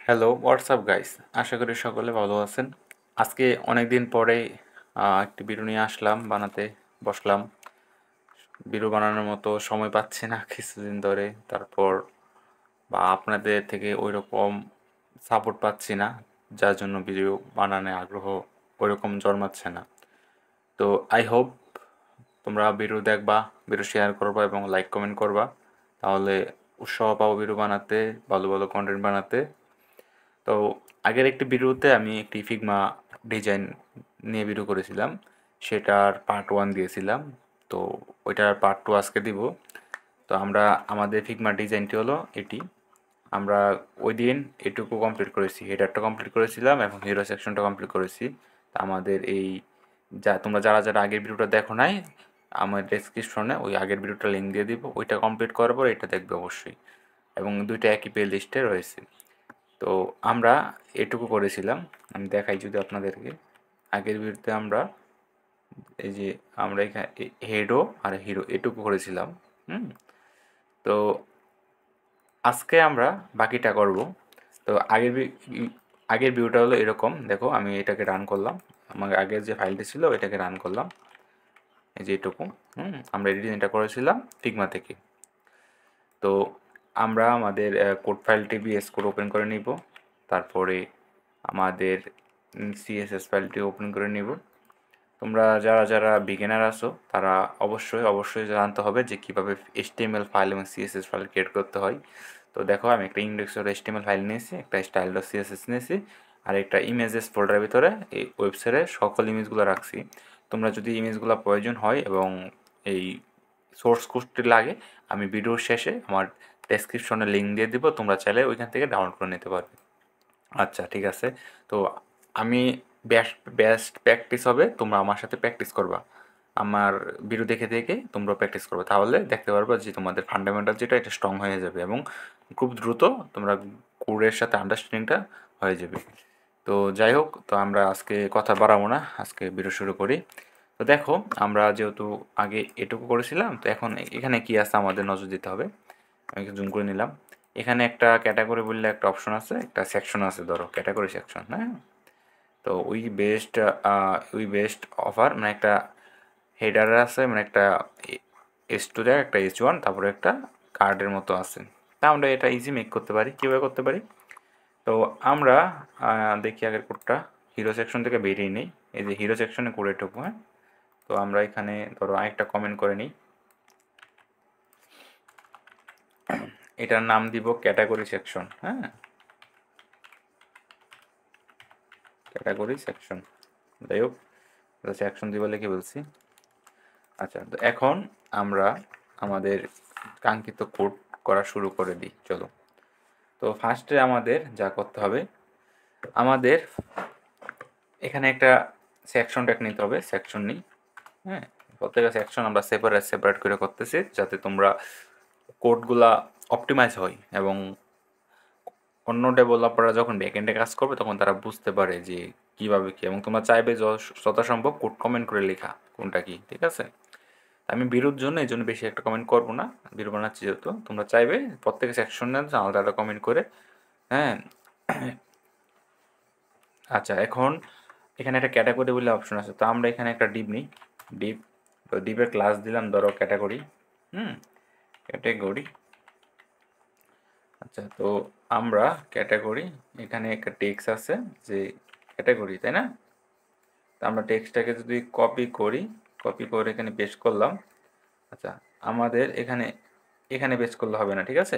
Hello WhatsApp guys, আশা করি সকলে ভালো আছেন। আজকে অনেক দিন পরে একটি ভিডিও নিয়ে আসলাম, বানাতে বসলাম। ভিডিও বানানোর মতো সময় পাচ্ছি না কিছুদিন ধরে, তারপর আপনাদের থেকে ওই রকম সাপোর্ট পাচ্ছি না, যার জন্য ভিডিও বানানোর আগ্রহ ওই রকম জন্মাচ্ছে না। তো আই হোপ তোমরা ভিডিও দেখবা, ভিডিও শেয়ার করবা এবং লাইক কমেন্ট করবা, তাহলে উৎসাহ পাবো ভিডিও বানাতে, ভালো ভালো কন্টেন্ট বানাতে। তো আগের একটি ভিডিওতে আমি একটি ফিগমা ডিজাইন নিয়ে ভিডিও করেছিলাম, সেটার পার্ট 1 দিয়েছিলাম। তো ওইটার পার্ট 2 আজকে দিব। তো আমরা আমাদের ফিগমা ডিজাইনটি হলো এটি। আমরা ওই দিন এটুকু কমপ্লিট করেছি, হেডারটা কমপ্লিট করেছিলাম এবং হিরো সেকশনটা কমপ্লিট করেছি। তা আমাদের এই তোমরা যারা যারা আগের ভিডিওটা দেখো নাই, আমার ডেসক্রিপশনে ওই আগের ভিডিওটা লিঙ্ক দিয়ে দিব, ওইটা কমপ্লিট করার পর এটা দেখবে অবশ্যই। এবং দুইটা একই প্লে লিস্টে রয়েছে। তো আমরা এটুকু করেছিলাম, আমি দেখাই যদি আপনাদেরকে। আগের ভিডিওতে আমরা এই যে আমরা এখানে হেডও আর হিরো এটুকু করেছিলাম। হুম। তো আজকে আমরা বাকিটা করব। তো আগের ভিউটা হলো এরকম, দেখো আমি এটাকে রান করলাম, আমার আগের যে ফাইলটি ছিল এটাকে রান করলাম, এই যে এটুকু। আমরা এডিটিংটা করেছিলাম ফিগমা থেকে। তো আমরা আমাদের কোড ফাইলটি ভিএস কোড ওপেন করে নিব, তারপরে আমাদের সিএসএস ফাইলটি ওপেন করে নিব। তোমরা যারা যারা বিগিনার আছো তারা অবশ্যই জানতে হবে যে কীভাবে এইচটিএমএল ফাইল এবং সিএসএস ফাইল ক্রিয়েট করতে হয়। তো দেখো আমি একটা ইন্ডেক্সের এইচটিএমএল ফাইল নিয়েছি, একটা স্টাইল ডট সিএসএস নিয়েছি, আর একটা ইমেজেস ফোল্ডারের ভিতরে এই ওয়েবসাইটে সকল ইমেজগুলো রাখছি। তোমরা যদি ইমেজগুলো প্রয়োজন হয় এবং এই সোর্স কোডটি লাগে, আমি ভিডিওর শেষে আমার ডেসক্রিপশনে লিঙ্ক দিয়ে দিব, তোমরা চাইলে ওইখান থেকে ডাউনলোড করে নিতে পারবে। আচ্ছা ঠিক আছে। তো আমি বেস্ট বেস্ট প্র্যাকটিস হবে, তোমরা আমার সাথে প্র্যাকটিস করবা, আমার ভিডিও দেখে দেখে তোমরা প্র্যাকটিস করবে, তাহলে দেখতে পারবা যে তোমাদের ফান্ডামেন্টাল যেটা এটা স্ট্রং হয়ে যাবে এবং খুব দ্রুত তোমরা কোডের সাথে আন্ডারস্ট্যান্ডিংটা হয়ে যাবে। তো যাই হোক, তো আমরা আজকে কথা বাড়াবো না, আজকে ভিডিও শুরু করি। তো দেখো আমরা যেহেতু আগে এটুকু করেছিলাম, তো এখন এখানে কি আছে আমাদের নজর দিতে হবে। আমি জুম করে নিলাম। এখানে একটা ক্যাটাগরি বললে একটা অপশন আছে, একটা সেকশন আছে, ধরো ক্যাটাগরি সেকশন। হ্যাঁ। তো উই বেস্ট অফার মানে একটা হেডার আছে, মানে একটা S2 একটা H1, তারপরে একটা কার্ডের মতো আছে। তা আমরা এটা ইজি মেক করতে পারি, কীভাবে করতে পারি। তো আমরা দেখি আগের কোডটা, হিরো সেকশন থেকে বেরিয়ে নিই, এই যে হিরো সেকশনে করে ঢুকবো। হ্যাঁ। তো আমরা এখানে ধরো আরেকটা কমেন্ট করে নিই, এটার নাম দিব ক্যাটাগরি সেকশন। হ্যাঁ, ক্যাটাগরি সেকশন, যাই হোক সেকশন দিব লিখে বলছি। আচ্ছা, তো এখন আমরা আমাদের কাঙ্ক্ষিত কোড করা শুরু করে দিই, চলো। তো ফার্স্টে আমাদের যা করতে হবে, আমাদের এখানে একটা সেকশন ট্যাগ নিতে হবে, সেকশন নিই। হ্যাঁ, প্রত্যেকটা সেকশন আমরা সেপারেট করে করতেছি, যাতে তোমরা কোডগুলা অপটিমাইজ হয় এবং অন্য ডেভেলপাররা যখন ব্যাকএন্ডে কাজ করবে তখন তারা বুঝতে পারে যে কীভাবে কী, এবং তোমরা চাইবে যথাসম্ভব কোড কমেন্ট করে লেখা কোনটা কি, ঠিক আছে। আমি বিরোর জন্য এই জন্য বেশি একটা কমেন্ট করবো না, বিরো বানাচ্ছি যেহেতু। তোমরা চাইবে প্রত্যেকে সেকশনে আলাদা আলাদা কমেন্ট করে। হ্যাঁ। আচ্ছা, এখন এখানে একটা ক্যাটাগরি বলে অপশন আছে, তো আমরা এখানে একটা ডিপ নিই, ডিপ। তো ডিপের ক্লাস দিলাম ধরো ক্যাটাগরি। ক্যাটাগরি। আচ্ছা, তো আমরা ক্যাটাগরি, এখানে একটা টেক্সট আছে যে ক্যাটাগরি, তাই না। তো আমরা টেক্সটটাকে যদি কপি করি, কপি করে এখানে পেস্ট করলাম। আচ্ছা, আমাদের এখানে এখানে পেস্ট করলে হবে না, ঠিক আছে।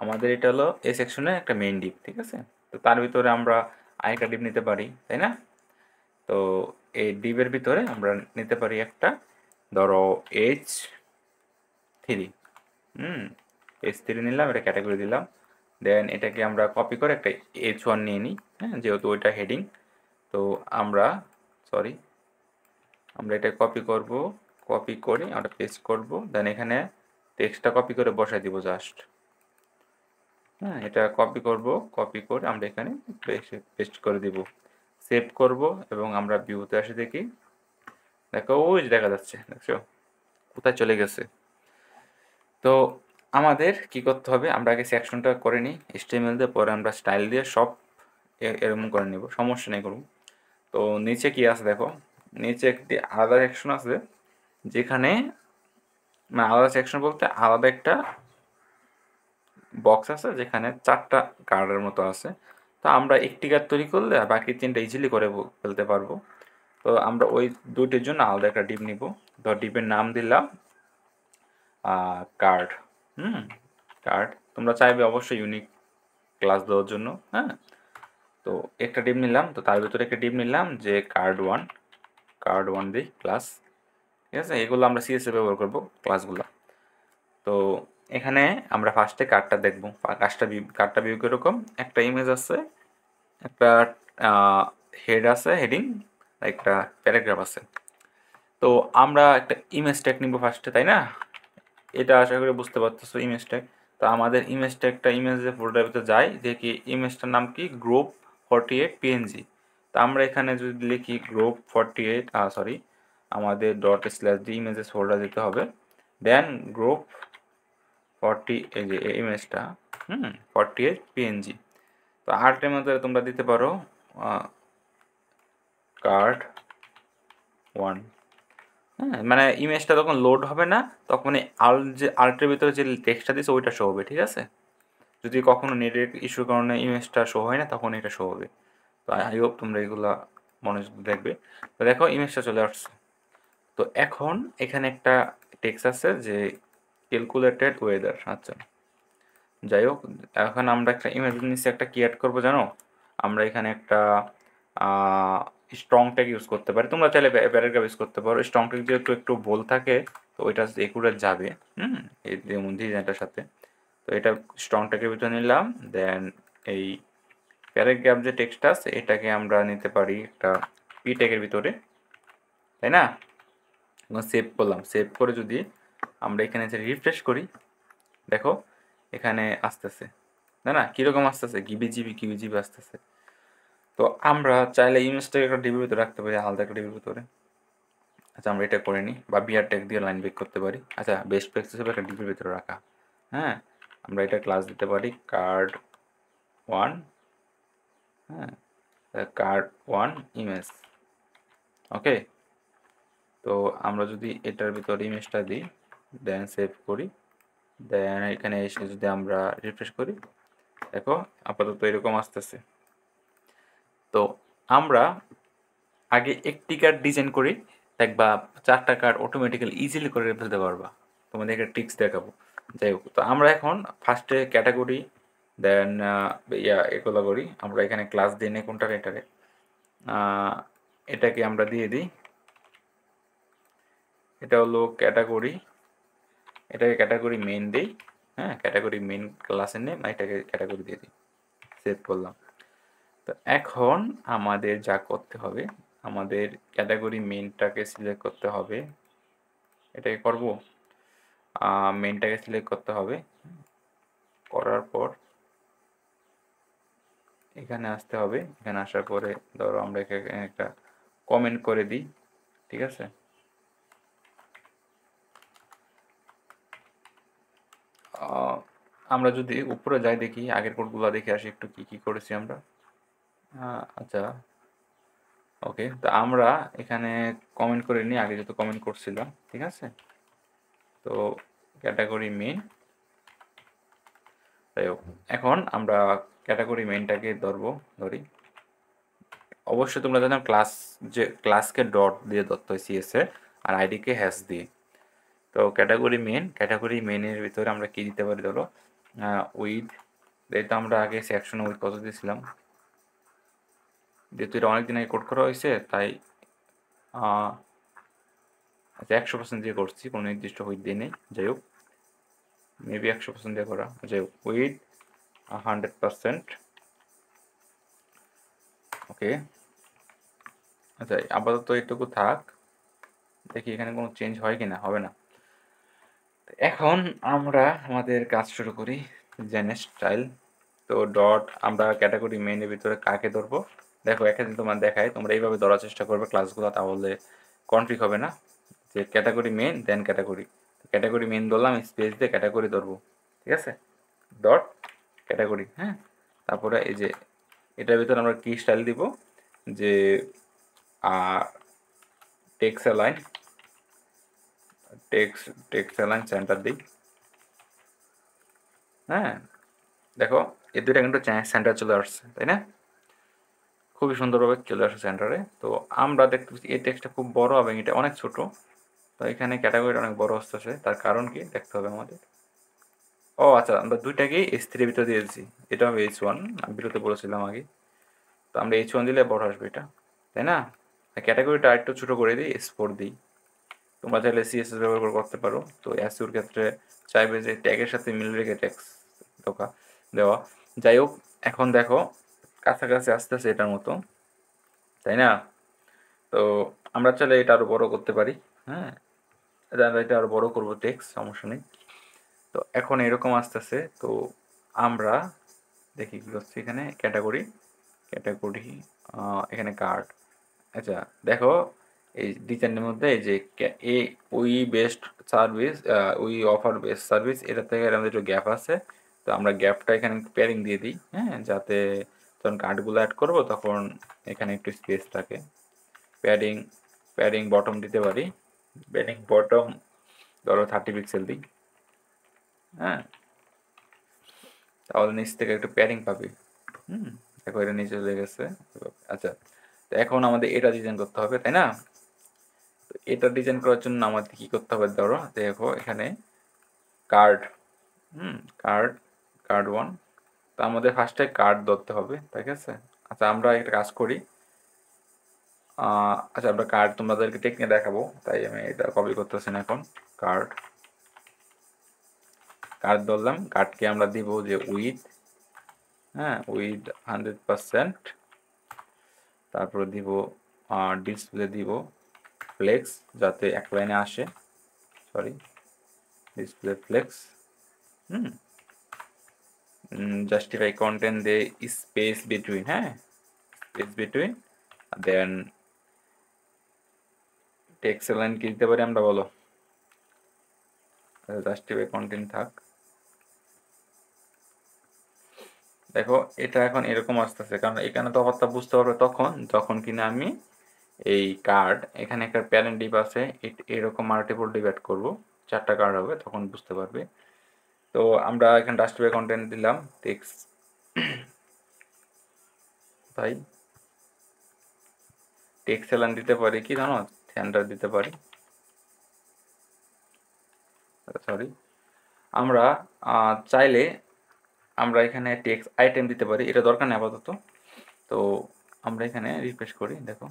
আমাদের এটা হলো এই সেকশনে একটা মেইন ডিপ, ঠিক আছে। তো তার ভিতরে আমরা আরেকটা ডিপ নিতে পারি, তাই না। তো এই ডিপের ভিতরে আমরা নিতে পারি একটা, ধরো H3। H3 নিলাম, এটা ক্যাটাগরি দিলাম। দেন এটাকে আমরা কপি করে একটা H1 নিয়ে নিই। হ্যাঁ, যেহেতু ওইটা হেডিং। তো আমরা আমরা এটা কপি করব, কপি করে আমরা পেস্ট করব, দেন এখানে টেক্সটটা কপি করে বসাই দিব জাস্ট। হ্যাঁ, এটা কপি করব, কপি করে আমরা এখানে পেস্ট করে দিব, সেভ করব এবং আমরা ভিউতে আসে দেখি, দেখো ওই যে দেখা যাচ্ছে, দেখছো কোথায় চলে গেছে। তো আমাদের কি করতে হবে, আমরা আগে সেকশনটা করে নিই HTML দিয়ে, পরে আমরা স্টাইল দিয়ে সব এরকম করে নিব, সমস্যা নেই করব। তো নিচে কি আছে দেখো, নিচে একটি আলাদা সেকশন আছে, যেখানে মানে আলাদা সেকশন বলতে আলাদা একটা বক্স আছে যেখানে 4টা কার্ডের মতো আছে। তো আমরা একটি কার্ড তৈরি করলে বাকি 3টা ইজিলি করে ফেলতে পারবো। তো আমরা ওই দুইটির জন্য আলাদা একটা ডিপ নিব। তো ডিপের নাম দিলাম কার্ড। কার্ড তোমরা চাইবে অবশ্যই ইউনিক ক্লাস দেওয়ার জন্য, হ্যাঁ। তো একটা ডিপ নিলাম, তো তার ভিতরে একটা ডিপ নিলাম যে কার্ড ওয়ান দিই ক্লাস, ঠিক আছে। এগুলো আমরা সিএসএ ব্যবহার করবো ক্লাসগুলো। তো এখানে আমরা ফার্স্টে কার্ডটা দেখবো। কার্ডটা ভিউ কীরকম, একটা ইমেজ আছে, একটা হেড আছে, হেডিং, একটা প্যারাগ্রাফ আছে। তো আমরা একটা ইমেজ ট্যাগ নিব ফার্স্টে, তাই না? এটা আশা করি বুঝতে পারতেছো ইমেজ ট্যাগ। তো আমাদের ইমেজ ট্যাগটা ইমেজের ফোল্ডারের ভিতরে যাই, দেখি ইমেজটার নাম কি, গ্রুপ 48 PNG। তো আমরা এখানে যদি লিখি গ্রুপ 48, সরি, আমাদের dot slash D images folder দিতে হবে, দেন গ্রুপ 40, এই যে ইমেজটা 48 PNG। তো আর্টের মধ্যে তোমরা দিতে পারো কার্ড 1, হ্যাঁ। মানে ইমেজটা যখন লোড হবে না, তখন আর্টের ভিতরে যে টেক্সটটা দিচ্ছে ওইটা শো হবে, ঠিক আছে। যদি কখনো নেটের ইস্যুর কারণে ইমেজটা শো হয় না, তখন এটা শো হবে। তো আই হোপ তোমরা এগুলা মনোযোগ দেখবে। তো দেখো ইমেজটা চলে আসছে। তো এখন এখানে একটা টেক্সট আছে যে ক্যালকুলেটেড ওয়েদার, আচ্ছা যাই হোক। এখন আমরা একটা ইমেজ নিচে একটা কি অ্যাড করবো জানো, আমরা এখানে একটা স্ট্রং ট্যাগ ইউজ করতে পারি। তোমরা চাইলে প্যারাগ্রাফ ইউজ করতে পারো। স্ট্রং ট্যাগ যেহেতু একটু ভুল থাকে, তো ওইটা একুরেট যাবে, এই ডিজাইনটার সাথে। তো এটা স্ট্রং ট্যাগের ভিতরে নিলাম, দেন এই প্যারাগ্রাফ যে টেক্সটটা আছে এটাকে আমরা নিতে পারি একটা পি ট্যাগের ভিতরে, তাই না? সেভ করলাম, সেভ করে যদি আমরা এখানে যে রিফ্রেশ করি, দেখো এখানে আসতেছে, না না কীরকম আসতেছে, কিবিজিবি আসতেছে। তো আমরা চাইলে ইমেজটাকে একটা ডিবির ভিতরে রাখতে পারি, আলাদা একটা ডিবির ভিতরে। আচ্ছা আমরা এটা করে নিই, বা বিআর ট্যাগ দিয়ে লাইন ব্রেক করতে পারি। আচ্ছা বেস্ট প্র্যাকটিস হিসেবে একটা ডিবির ভিতরে রাখা, হ্যাঁ। আমরা এটা ক্লাস দিতে পারি কার্ড 1, হ্যাঁ, কার্ড 1 ইমেজ, ওকে। তো আমরা যদি এটার ভিতরে ইমেজটা দিই, দেন সেভ করি, দেন এখানে এসে যদি আমরা রিফ্রেশ করি, দেখো আপাতত এরকম আসতেছে। তো আমরা আগে একটি কার্ড ডিজাইন করি, দেখবা 4টা কার্ড অটোমেটিক্যালি ইজিলি করে ফেলতে পারবা। তোমাদের একটা ট্রিক্স দেখাবো। যাই হোক, তো আমরা এখন ফার্স্টে ক্যাটাগরি, দেন এগুলো করি। আমরা এখানে ক্লাস দিই না কোনটা, এটাকে আমরা দিয়ে দিই, এটা হলো ক্যাটাগরি, এটাকে ক্যাটাগরি মেইন দিই, হ্যাঁ। ক্যাটাগরি মেইন ক্লাসের নেম, এটাকে ক্যাটাগরি দিয়ে দিই, সেভ করলাম। তো এখন আমাদের যা করতে হবে, আমাদের ক্যাটাগরি মেইনটাকে সিলেক্ট করতে হবে, এটাকে করব, মেইনটাকে সিলেক্ট করতে হবে। করার পর এখানে আসতে হবে, এখানে আসার পরে ধরো আমরা এখানে একটা কমেন্ট করে দিই, ঠিক আছে। আমরা যদি উপরে যাই, দেখি আগের কোডগুলো দেখে আসি একটু কি কি করেছি আমরা। আচ্ছা ওকে, তো আমরা এখানে কমেন্ট করে নিই, আগে যত কমেন্ট করছিলাম, ঠিক আছে। তো ক্যাটাগরি মেইন, যাই হোক এখন আমরা ক্যাটাগরি মেইনটাকে ধরি। অবশ্যই তোমরা জানো ক্লাসকে ডট দিয়ে ধরতে হয় সিএসএ, আর আইডিকে হ্যাশ দিয়ে। তো ক্যাটাগরি মেইনের ভিতরে আমরা কি দিতে পারি, ধরো উইথ, যেহেতু আমরা আগে সেকশনে উইথ কত দিয়েছিলাম, যেহেতু এটা অনেকদিন আগে কোড করা হয়েছে, তাই আচ্ছা 100% দিয়ে করছি, কোনো নির্দিষ্ট উইথ দিয়ে নেই। যাই হোক মেবি 100% দিয়ে করা, যাই হোক উইথ 100%, ওকে। আচ্ছা আপাতত এটুকু থাক, দেখি এখানে কোনো চেঞ্জ হয় কি না, হবে না। এখন আমরা আমাদের কাজ শুরু করি, জেন স্টাইল। তো ডট আমরা ক্যাটাগরি মেইনের ভিতরে কাকে ধরবো, দেখো এখানে তোমার দেখায়, তোমরা এইভাবে ধরার চেষ্টা করবে ক্লাসগুলো, তাহলে কনফিগ হবে না। যে ক্যাটাগরি মেইন দেন ক্যাটাগরি মেইন ধরলাম, স্পেস দিয়ে ক্যাটাগরি ধরবো, ঠিক আছে, ডট ক্যাটাগরি। হ্যাঁ, তারপরে এই যে এটার ভিতরে আমরা কি স্টাইল দিব, যে text align, text align centre দিই। হ্যাঁ, দেখো এই দুইটা কিন্তু সেন্টার চলে আসছে, তাই না? খুবই সুন্দরভাবে চলে আসছে সেন্টারে। তো আমরা দেখতে পাচ্ছি এই টেক্সটটা খুব বড় এবং এটা অনেক ছোট। তো এখানে ক্যাটাগরিটা অনেক বড় আসতেছে, তার কারণ কি দেখতে হবে আমাদের। ও আচ্ছা, আমরা দুইটাকেই H3 এর ভিতরে দিয়ে দিচ্ছি। এটা হবে H1, আমি ভিডিওতে বলেছিলাম আগে। তো আমরা H1 দিলে বড় আসবে এটা, তাই না? ক্যাটাগরিটা আরেকটু ছোট করে দিই, S4 দিই। তোমরা চাইলে CSS ব্যবহার করে করতে পারো। তো এসইওর ক্ষেত্রে চাইবে যে ট্যাগের সাথে মিল রেখে ট্যাক্স দেওয়া। যাই হোক, এখন দেখো কাছাকাছি আসতেছে এটার মতো, তাই না? তো আমরা চাইলে এটা আরো বড় করতে পারি। হ্যাঁ, আমরা এটা আরো বড় করবো, টেক্সট সমস্যা নেই। তো এখন এরকম আসতেছে। তো আমরা দেখি কি হচ্ছে এখানে, ক্যাটাগরি এখানে কার্ড। আচ্ছা, দেখো এই ডিজাইনের মধ্যে এই যে এই we best service, we offer best service, এটা থেকে আমাদের একটু গ্যাপ আছে। তো আমরা গ্যাপটা এখানে প্যারিং দিয়ে দিই, হ্যাঁ, যাতে যখন কার্ডগুলো অ্যাড করবো তখন এখানে একটু স্পেস থাকে। প্যাডিং প্যাডিং বটম দিতে পারি। প্যাডিং বটম ধরো 30 পিক্সেল দিই। হ্যাঁ, তাহলে নিচ থেকে একটু প্যাডিং পাবি। দেখো এটা নিচে চলে গেছে। আচ্ছা, তো এখন আমাদের এটা ডিজাইন করতে হবে, তাই না? তো এটা ডিজাইন করার জন্য আমাদের কি করতে হবে, ধরো দেখো এখানে কার্ড, কার্ড কার্ড 1। তো আমাদের ফার্স্টে কার্ড ধরতে হবে, ঠিক আছে? আচ্ছা, আমরা একটা কাজ করি। আচ্ছা, আমরা কার্ড তোমাদেরকে টেকনিক দেখাবো, তাই আমি এটা কপি করতেছি না এখন। কার্ড কার্ড ধরলাম, কার্ডকে আমরা দিব যে উইথ, হ্যাঁ, উইথ 100%। তারপরে দিব ডিসপ্লে দিব ফ্লেক্স, যাতে এক লাইনে আসে, sorry, display flex. Justify content দে স্পেস বিটুইন, হ্যাঁ, space between. Then text line কি দিতে পারি আমরা, বলো? জাস্টিফাই কন্টেন্ট থাক। দেখো এটা এখন এরকম আসতেছে, কারণ এখানে তফাৎটা বুঝতে পারবে তখন যখন কিনা আমি এই কার্ড, এখানে একটা প্যারেন্ট ডিপ আছে, এরকম মাল্টিপল ডিপ অ্যাড করবো, 4টা কার্ড হবে, তখন বুঝতে পারবে। তো আমরা এখানে জাস্টিফাই কন্টেন্ট দিলাম টেক্সট, তাই টেক্সট লাইন দিতে পারি কি জানো, সেন্টার দিতে পারি, সরি। আমরা চাইলে আমরা এখানে টেক্সট আইটেম দিতে পারি, এটা দরকার নেই আপাতত। তো আমরা এখানে রিফ্রেশ করি, দেখো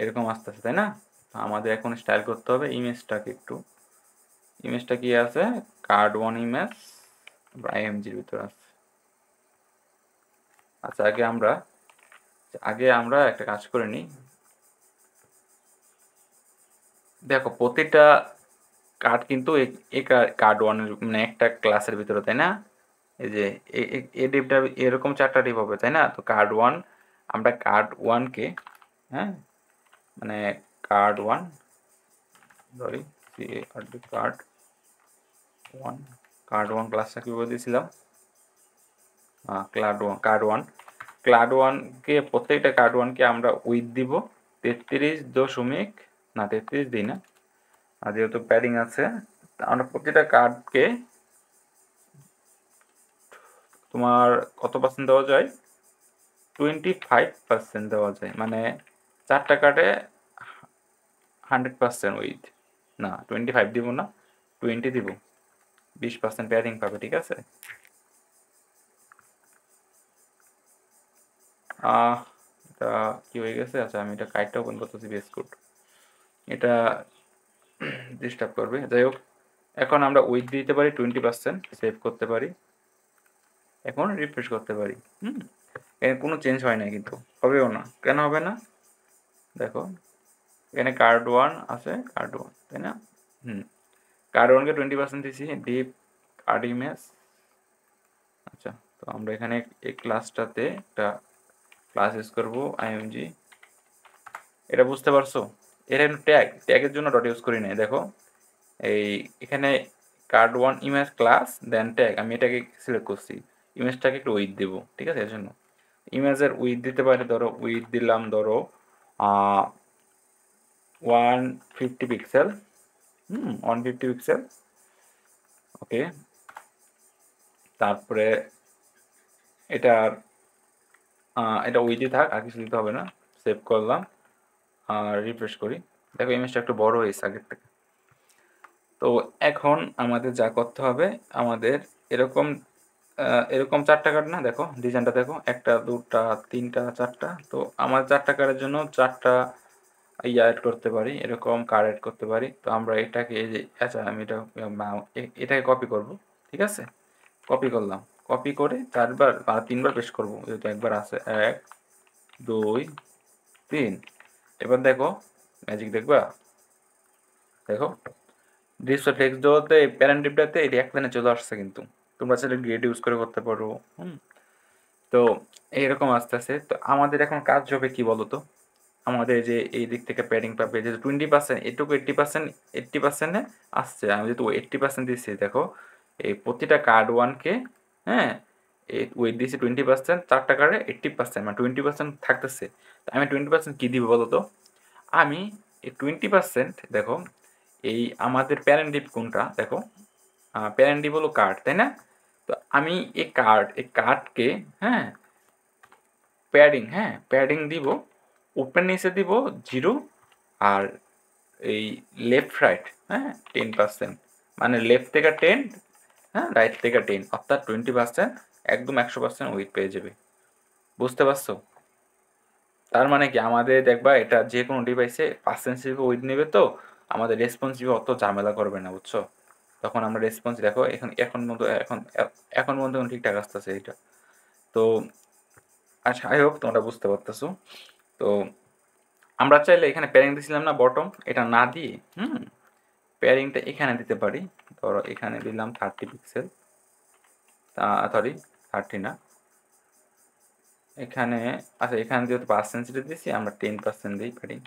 এরকম আসতেছে, তাই না? আমাদের এখন স্টাইল করতে হবে ইমেজটাকে একটু। ইমেজটা কি আছে, কার্ড 1 ইমেজ আইএমজির ভিতরে আছে। আচ্ছা, আগে আমরা একটা কাজ করে নিই। দেখো প্রতিটা কার্ড কিন্তু এই কার্ড 1 মানে একটা ক্লাসের ভিতরে, তাই না? এই যে এই ডিপটা এরকম 4টা ডিপ হবে, তাই না? তো কার্ড 1, আমরা কার্ড 1কে, হ্যাঁ, মানে কার্ড 1, সরি, কার্ড 1, কার্ড 1 ক্লাসটা কীভাবে দিয়েছিলাম, কার্ড 1কে প্রত্যেকটা কার্ড 1কে আমরা উইথ দিব 33 দিই না, আর যেহেতু প্যাডিং আছে আমরা প্রতিটা কার্ডকে তোমার কত পার্সেন্ট দেওয়া যায়, 25% দেওয়া যায়, মানে 4টা কার্ডে 100% উইথ, না 25 দিব না, 20 দিব, 20% প্যাডিং পাবে, ঠিক আছে? এটা কি হয়ে গেছে? আচ্ছা, আমি এটা কাইটটা ওপেন করতেছি, বেস কোড, এটা ডিস্টার্ব করবে। যাই হোক, এখন আমরা উইথ দিতে পারি 20%, সেভ করতে পারি, এখন রিফ্রেশ করতে পারি। এখানে কোনো চেঞ্জ হয় না, কিন্তু হবেও না, কেন হবে না? দেখো এখানে কার্ড 1 আছে, কার্ড 1, তাই না? কার্ড 1কে 20% দিয়েছি, ডিপ কার্ড ইমেজ। আচ্ছা, তো আমরা এখানে এই ক্লাসটাতে একটা ক্লাস ইউজ করবো আইএমজি, এটা বুঝতে পারছো? এটা ট্যাগের জন্য ডট ইউজ করি নাই। দেখো এই এখানে কার্ড 1 ইমেজ ক্লাস দেন ট্যাগ, আমি এটাকে সিলেক্ট করছি, ইমেজটাকে একটু উইথ দেব, ঠিক আছে? এর জন্য ইমেজের উইথ দিতে পারি, ধরো উইথ দিলাম ধরো 150 পিক্সেল, 150 পিক্সেল, ওকে। তারপরে এটার এটা উইথই থাক, আর কিছু দিতে হবে না। সেভ করলাম আর রিফ্রেশ করি, দেখো ইমেজটা একটু বড় হয়েছে আগের থেকে। তো এখন আমাদের যা করতে হবে, আমাদের এরকম এরকম 4টা কার্ড না, দেখো ডিজাইনটা দেখো, 1টা 2টা 3টা 4টা। তো আমার 4টা কার্ডের জন্য 4টা অ্যাড করতে পারি, এরকম কার্ড অ্যাড করতে পারি। তো আমরা এটাকে এই যে, আচ্ছা আমি এটাকে কপি করব, ঠিক আছে? কপি করলাম, কপি করে 4বার বা 3বার পেস্ট করব, যেহেতু একবার আছে। 1 2 3। এবার দেখো ম্যাজিক, দেখবা? দেখো ডিসপ্লে টেক্সট বলতে প্যারেন্টিভটাতে এটি এক লাইনে চলে আসছে, কিন্তু তোমরা চাইলে গ্রেড ইউজ করে করতে পারো। তো এইরকম আস্তে আস্তে। তো আমাদের এখন কাজ হবে কি বলো তো, আমাদের যে এই দিক থেকে প্যাডিং পাবে, যেহেতু 20%, এটুকু 80%, আসছে। আমি যেহেতু 80% দিচ্ছি, দেখো এই প্রতিটা কার্ড 1কে, হ্যাঁ, এই ওয়েট দিয়েছি 20%, 4টা কার্ডে 80%, মানে 20% থাকতেছে। তো আমি 20% কী দিব বলো তো? আমি এই 20%, দেখো এই আমাদের প্যারেন্টিভ কোনটা, দেখো প্যারেন্টিভ হলো কার্ড, তাই না? তো আমি এই কার্ডকে, হ্যাঁ, প্যাডিং দিব, উপর নিচে দিব 0, আর এই লেফট রাইট, হ্যাঁ, 10%, মানে লেফট থেকে 10, হ্যাঁ, রাইট থেকে 10, অর্থাৎ 20%, একদম 100% উইথ পেয়ে যাবে। বুঝতে পারছো? তার মানে কি, আমাদের দেখবা এটা যে কোনো ডিভাইসে পার্সেন্টেজ উইথ নেবে, তো আমাদের রেসপন্সিভ অত ঝামেলা করবে না, বুঝছো? তখন আমরা রেসপন্স, দেখো এখন পর্যন্ত ঠিকঠাক আসতেছে এটা। তো আচ্ছা, আই হোপ তোমরা বুঝতে পারতেছো। তো আমরা চাইলে এখানে প্যারিং দিছিলাম না বটম, এটা না দিয়ে প্যারিংটা এখানে দিতে পারি। ধরো এখানে দিলাম 30 পিক্সেল, সরি 30 না, এখানে, আচ্ছা এখানে যেহেতু পার্সেন্টেজ দিয়েছি, আমরা 10% দিই প্যারিং,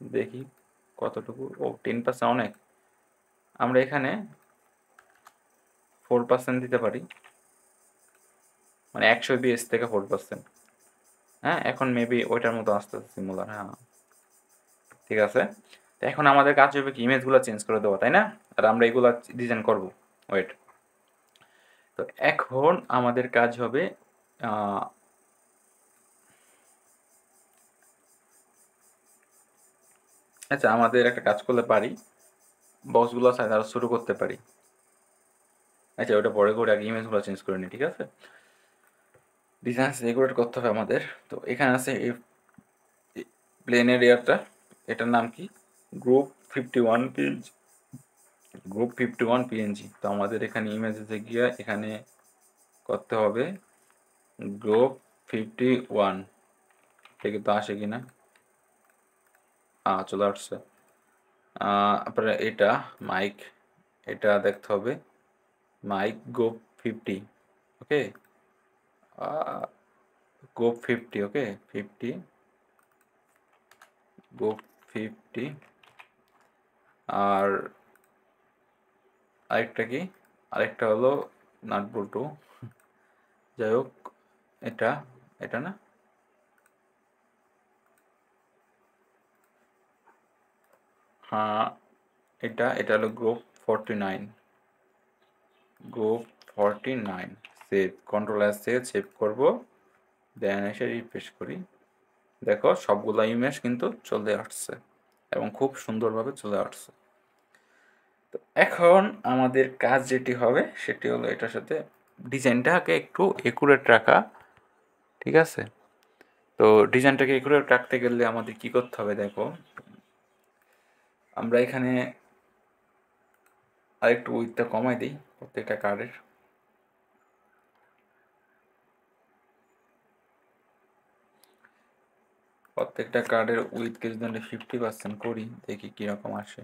দেখি কতটুকু। ও 10% অনেক, আমরা এখানে 4% দিতে পারি, মানে 120 থেকে 4%। হ্যাঁ, এখন মেবি ওইটার মতো আসতে সিমিলার, হ্যাঁ ঠিক আছে। তো এখন আমাদের কাজ হবে কি, ইমেজগুলো চেঞ্জ করে দেবো, তাই না? আর আমরা এগুলো ডিজাইন করব, ওয়েট। তো এখন আমাদের কাজ হবে আচ্ছা, আমাদের একটা কাজ করলে পারি, বক্সগুলো সাইজ আরও শুরু করতে পারি। আচ্ছা, ওটা পরে করে আগে ইমেজগুলো চেঞ্জ করে নিই, ঠিক আছে? ডিজাইন রেগুলেট করতে হবে আমাদের। তো এখানে আছে এই প্লেনের এয়ারটা, এটার নাম কি, গ্রুপ 51 পিএনজি, গ্রুপ 51 পিএনজি। তো আমাদের এখানে ইমেজে গিয়ে এখানে করতে হবে গ্রুপ 51, থেকে তো আসে কিনা, চলে আসছে। তারপরে এটা মাইক, এটা দেখতে হবে মাইক গ্রুপ 50, ওকে, গ্রুপ 50, ওকে 50, গ্রুপ 50। আর আরেকটা কি, আরেকটা হলো নাট বল্টু, যাই হোক, এটা এটা না, হ্যাঁ এটা হলো group 49, group 49। Save, control S থেকে সেভ করবো, দেন এসে রিফ্রেশ করি, দেখো সবগুলো ইমেজ কিন্তু চলে আসছে এবং খুব সুন্দরভাবে চলে আসছে। তো এখন আমাদের কাজ যেটি হবে সেটি হলো এটার সাথে ডিজাইনটাকে একটু একুরেট রাখা, ঠিক আছে? তো ডিজাইনটাকে একুরেট রাখতে গেলে আমাদের কি করতে হবে, দেখো আমরা এখানে আরেকটু উইথটা কমাই দিই প্রত্যেকটা কার্ডের। প্রত্যেকটা কার্ডের উইথকে যদি আমরা 50% করি, দেখি কীরকম আসে।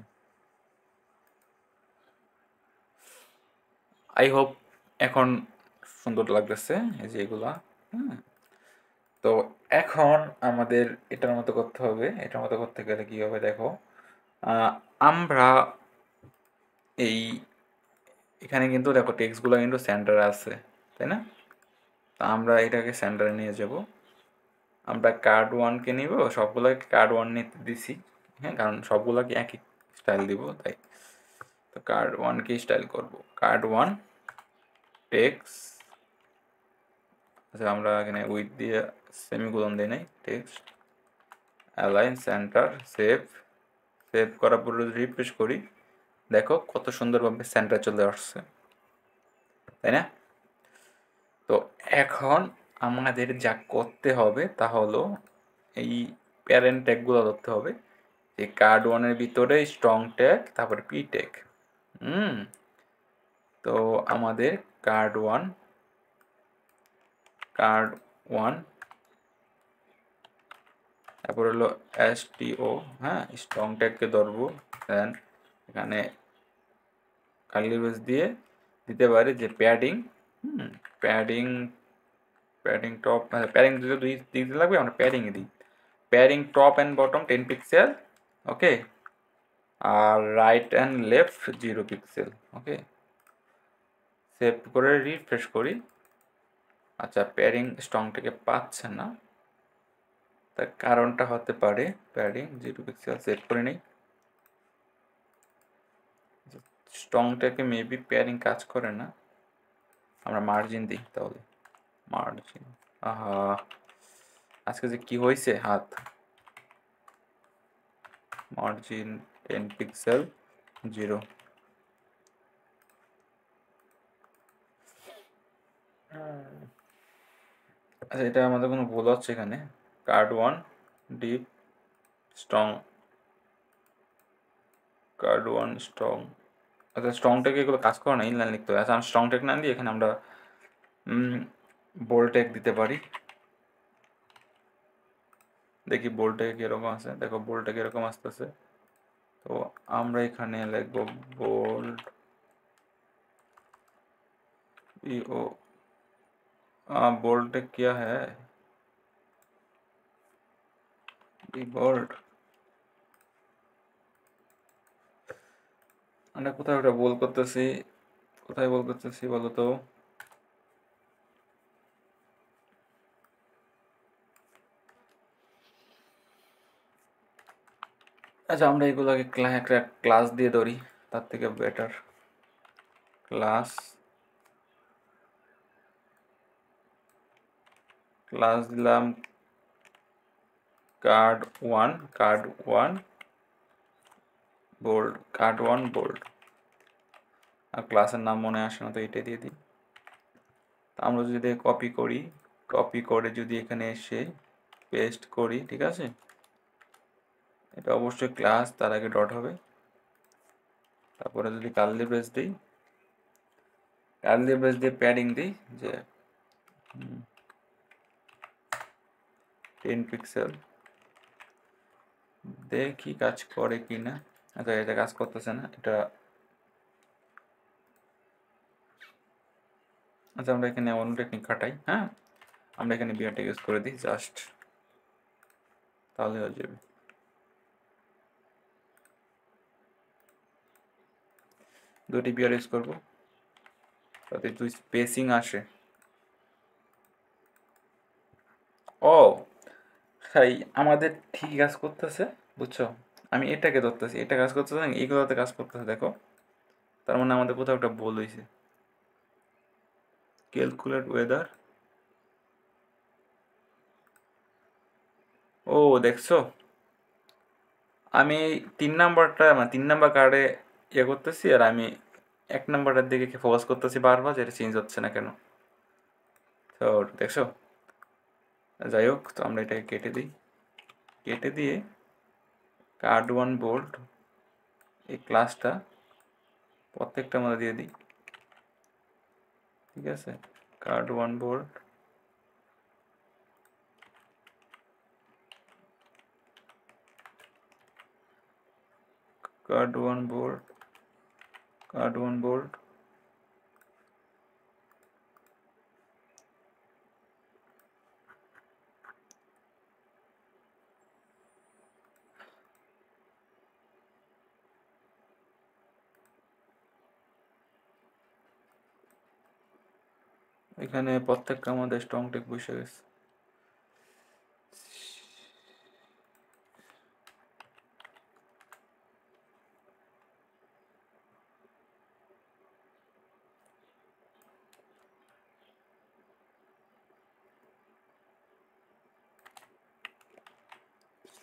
আই হোপ এখন সুন্দর লাগতেছে এই যে এগুলা। তো এখন আমাদের এটার মতো করতে হবে, এটার মতো করতে গেলে কী হবে দেখো, আমরা এই এখানে কিন্তু দেখো টেক্সটগুলো কিন্তু সেন্টারে আছে, তাই না? তা আমরা এটাকে সেন্টারে নিয়ে যাব। আমরা কার্ড ওয়ানকে নিব, সবগুলোকে কার্ড ওয়ান নিতে দিছি, হ্যাঁ, কারণ সবগুলোকে একই স্টাইল দিব তাই। তো কার্ড ওয়ানকে স্টাইল করব, কার্ড ওয়ান টেক্স, আচ্ছা আমরা এখানে উইথ দিয়ে সেমিকোলন দিই নাই, text align centre save. Save করার পর রিফ্রেশ করি, দেখো কত সুন্দরভাবে সেন্টার চলে আসছে, তাই না? তো এখন আমাদের যা করতে হবে তা হলো এই প্যারেন্ট ট্যাগগুলো ধরতে হবে, যে কার্ড ওয়ানের ভিতরে স্ট্রং ট্যাগ তারপরে পি ট্যাগ। তো আমাদের কার্ড ওয়ান তারপর হলো STO, হ্যাঁ, স্ট্রং ট্যাগকে ধরবো। দেন এখানে কার্লি ব্রেস দিয়ে দিতে পারি যে padding, padding padding top, padding যদি দুই দিতে লাগবে আমরা প্যাডিংয়ে দিই, padding top and bottom 10 pixel, okay, আর right and left 0 pixel, okay. Save করে রিফ্রেশ করি। আচ্ছা প্যাডিং স্ট্রংটাকে পাচ্ছে না, তার কারণটা হতে পারে প্যাডিং 0 পিক্সেল সেভ করে নেই, স্ট্রংটাকে মেবি প্যাডিং কাজ করে না, আমরা মার্জিন দিই তাহলে, মার্জিন, আহা আজকে যে কি হয়েছে হাত, মার্জিন 10 পিক্সেল 0। আচ্ছা এটা আমাদের কোনো ভুল হচ্ছে এখানে, card one deep strong, card one strong, আচ্ছা স্ট্রং টেক এগুলো কাজ করে না, ইনলাইন লিখতে হবে। আচ্ছা আমরা স্ট্রং টেক না দিয়ে এখানে আমরা বোল্ড টেক দিতে পারি, দেখি বোল্ড টেক কীরকম আছে, দেখো বোল্ড টেক এরকম আসতেছে। তো আমরা এখানে লিখবো बोल्ड ओ, बोल्ड क्या है बोल्ड, আমরা কোথায় ওটা বল করতেছি, কোথায় বল করতেছি বলো তো? আচ্ছা আমরা এগুলোকে একটা ক্লাস দিয়ে ধরি, তার থেকে বেটার ক্লাস, ক্লাস দিলাম card one bold, card one bold, আর ক্লাসের নাম মনে আসে না তো এটাই দিয়ে দিই। আমরা যদি কপি করি, কপি করে যদি এখানে এসে পেস্ট করি, ঠিক আছে, এটা অবশ্যই ক্লাস, তার আগে ডট হবে, তারপরে যদি কার্লি ব্রেস দিই, কার্লি ব্রেস দিয়ে প্যাডিং দিই যে 10 পিক্সেল, দেখি কাজ করে কি না। আচ্ছা এটা কাজ করতেছে না এটা, আচ্ছা আমরা এখানে অন্য টেকনিক খাটাই, হ্যাঁ আমরা এখানে বিয়ারটা ইউজ করে দিই জাস্ট, তাহলে হয়ে যাবে। দুটি বিয়ার ইউজ করবো তাতে তুই স্পেসিং আসে। ও তাই আমাদের ঠিকই কাজ করতেছে, বুঝছো, আমি এটাকে ধরতেছি, এটা কাজ করতেছে না, এইগুলোতে কাজ করতেছে, দেখো তার মানে আমাদের কোথাও একটা ভুল হয়েছে। ক্যালকুলেট ওয়েদার, ও দেখছো আমি 3 নাম্বারটা মানে 3 নাম্বার কার্ডে ইয়ে করতেছি, আর আমি 1 নাম্বারটার দিকে ফোকাস করতেছি বারবার, যেটা চেঞ্জ হচ্ছে না কেন, তো দেখছো। যাই হোক, তো আমরা এটাকে কেটে দিই, কেটে দিয়ে কার্ড ওয়ান বোল্ট এই ক্লাসটা প্রত্যেকটা মধ্যে দিয়ে দিই, ঠিক আছে, card one bolt, card one bolt, card one bolt, এখানে প্রত্যেকটা আমাদের স্ট্রং টেক বসে গেছে।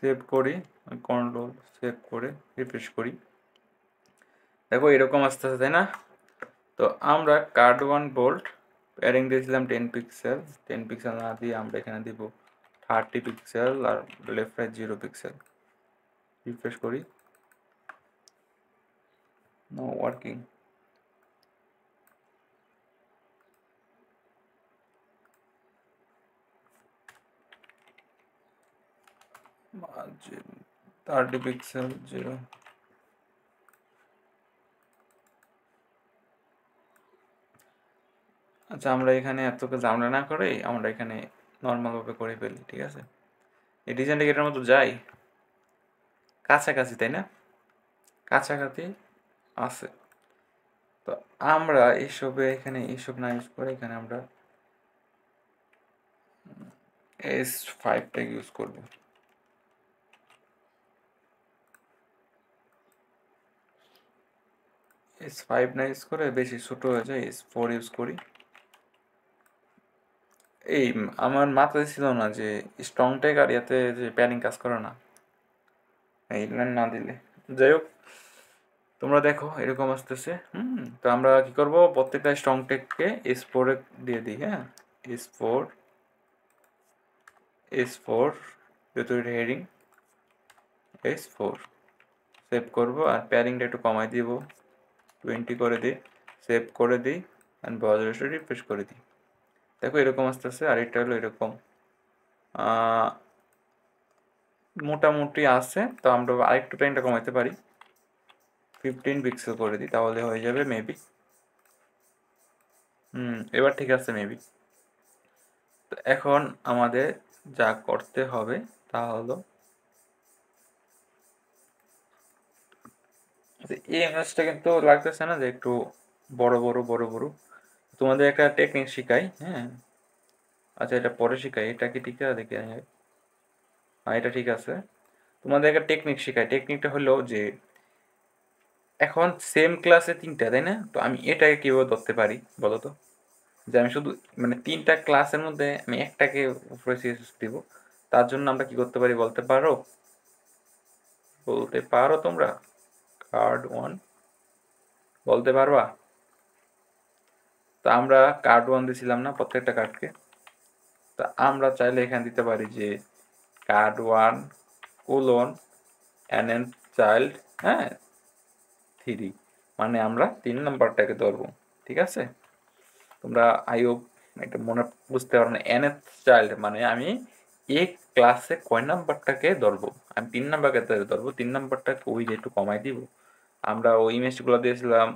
সেভ করি, কন্ট্রোল সেভ করে রিফ্রেশ করি, দেখো এরকম আসতেছে তাই না? তো আমরা কার্ড 1 বোল্ট প্যারিং দিয়েছিলাম 10 পিক্সেল, 10 পিক্সেল না দিয়ে আমরা এখানে দিব 30 পিক্সেল আর লেফট রাইট 0 পিক্সেল। রিফ্রেশ করি, নো ওয়ার্কিং। Margin 30 pixel 0। আচ্ছা আমরা এখানে এতকে ঝামেলা না করে আমরা এখানে নর্মালভাবে করে ফেলি, ঠিক আছে? এই ডিজাইনটা এটার মতো যাই কাছাকাছি তাই না? কাছাকাছি আছে। তো আমরা এইসবে এখানে এইসব না ইউজ করে এখানে আমরা S5টা ইউজ করব। S5 না ইউজ করে বেশি ছোট হয়ে যায়, S4 ইউজ করি। এই আমার মাথায় ছিল না যে স্ট্রং টেক আর ইয়াতে যে প্যানিং কাজ করে না, এই লাইন না দিলে। যাই হোক, তোমরা দেখো এরকম আসতেছে। তো আমরা কি করব, প্রত্যেকটা স্ট্রং টেককে S4 এ দিয়ে দিই। হ্যাঁ, S4 S4 যেহেতু এটা হেডিং S4 সেভ করব আর প্যারিংটা একটু কমাই দিব, 20 করে দিই, সেভ করে দিই অ্যান্ড ব্রাউজার রিফ্রেশ করে দিই। দেখো এরকম আসতেছে। আর এটা হলো এরকম মোটামুটি আছে। তো আমরা আরেকটু প্যারিংটা কমাইতে পারি, 15 পিক্সেল করে দিই, তাহলে হয়ে যাবে মেবি। এবার ঠিক আছে মেবি। তো এখন আমাদের যা করতে হবে তা হলো এই ইমেজটা কিন্তু লাগতেছে না যে একটু বড় বড় বড় বড়। তোমাদের একটা টেকনিক শিখাই। হ্যাঁ, আচ্ছা এটা পরে শিখাই, এটা কি ঠিক আছে দেখি। হ্যাঁ এটা ঠিক আছে। তোমাদের একটা টেকনিক শিখাই। টেকনিকটা হলো যে এখন সেম ক্লাসে তিনটা তাই না? তো আমি এটাকে কীভাবে ধরতে পারি বলো তো? যে আমি শুধু মানে তিনটা ক্লাসের মধ্যে আমি একটাকে উপরে সিএসএস দিব। তার জন্য আমরা কি করতে পারি বলতে পারো? বলতে পারো তোমরা? কার্ড 1 বলতে পারবা? তো আমরা কার্ড 1 দিছিলাম না প্রত্যেকটা কার্ডকে? তা আমরা চাইলে এখানে দিতে পারি যে কার্ড 1 কোলন এন চাইল্ড, হ্যাঁ 3, মানে আমরা 3 নম্বরটাকে ধরবো। ঠিক আছে? তোমরা আই হোপ এটা মনে বুঝতে পারো না। এন চাইল্ড মানে আমি এই ক্লাসে কয় নাম্বারটাকে ধরবো, আমি 3 নাম্বারকে ধরবো, 3 নাম্বারটাকে ওই যে একটু কমাই দিব। আমরা ওই ইমেজগুলো দিয়েছিলাম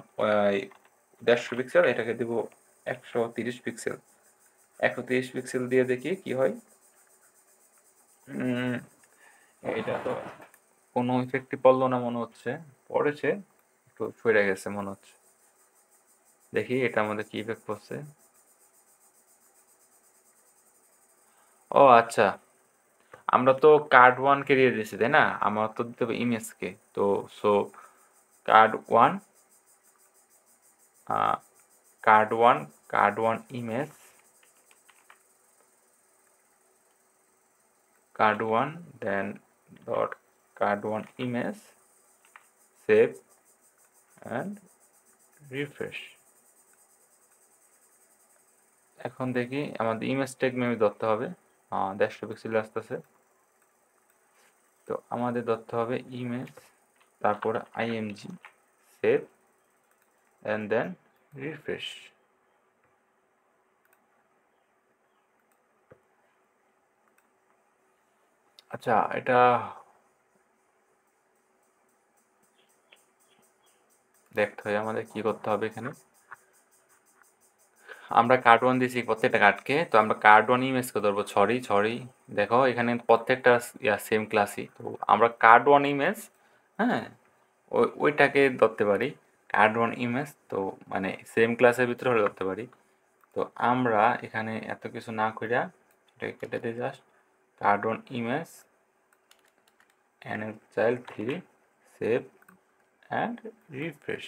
150 পিক্সেল, এটাকে দিব 130 পিক্সেল। 130 পিক্সেল দিয়ে দেখি কি হয়। এটা তো কোনো ইফেক্টই পড়লো না মনে হচ্ছে, পড়েছে একটু সরে গেছে মনে হচ্ছে। দেখি এটা আমাদের কি ইফেক্ট পড়ছে। ও আচ্ছা, আমরা তো কার্ড 1কে দিয়ে দিয়েছি তাই না? আমার তো দিতে হবে ইমেজকে। তো so card 1 card 1 card 1 image, card 1 then dot card 1 image, save and refresh. এখন দেখি আমাদের ইমেজ ট্যাগ মেবি ধরতে হবে। 150 পিক্সেল আসতেছে। তো আমাদের ধরতে হবে ইমেজ, তারপরে IMG, save and then refresh. আচ্ছা এটা দেখতে হয় আমাদের কি করতে হবে এখানে। আমরা কার্ড 1 দিয়েছি প্রত্যেকটা কার্ডকে, তো আমরা কার্ড 1 ইমেজকে ধরবো। সরি সরি, দেখো এখানে প্রত্যেকটা সেম ক্লাসই। তো আমরা কার্ড 1 ইমেজ, হ্যাঁ ওইটাকে ধরতে পারি। কার্ড 1 ইমেজ তো মানে সেম ক্লাসের ভিতরে হলে ধরতে পারি। তো আমরা এখানে এত কিছু না কইরা এটাকে কেটে দিই, জাস্ট কার্ড1 image NHL 3 save and refresh.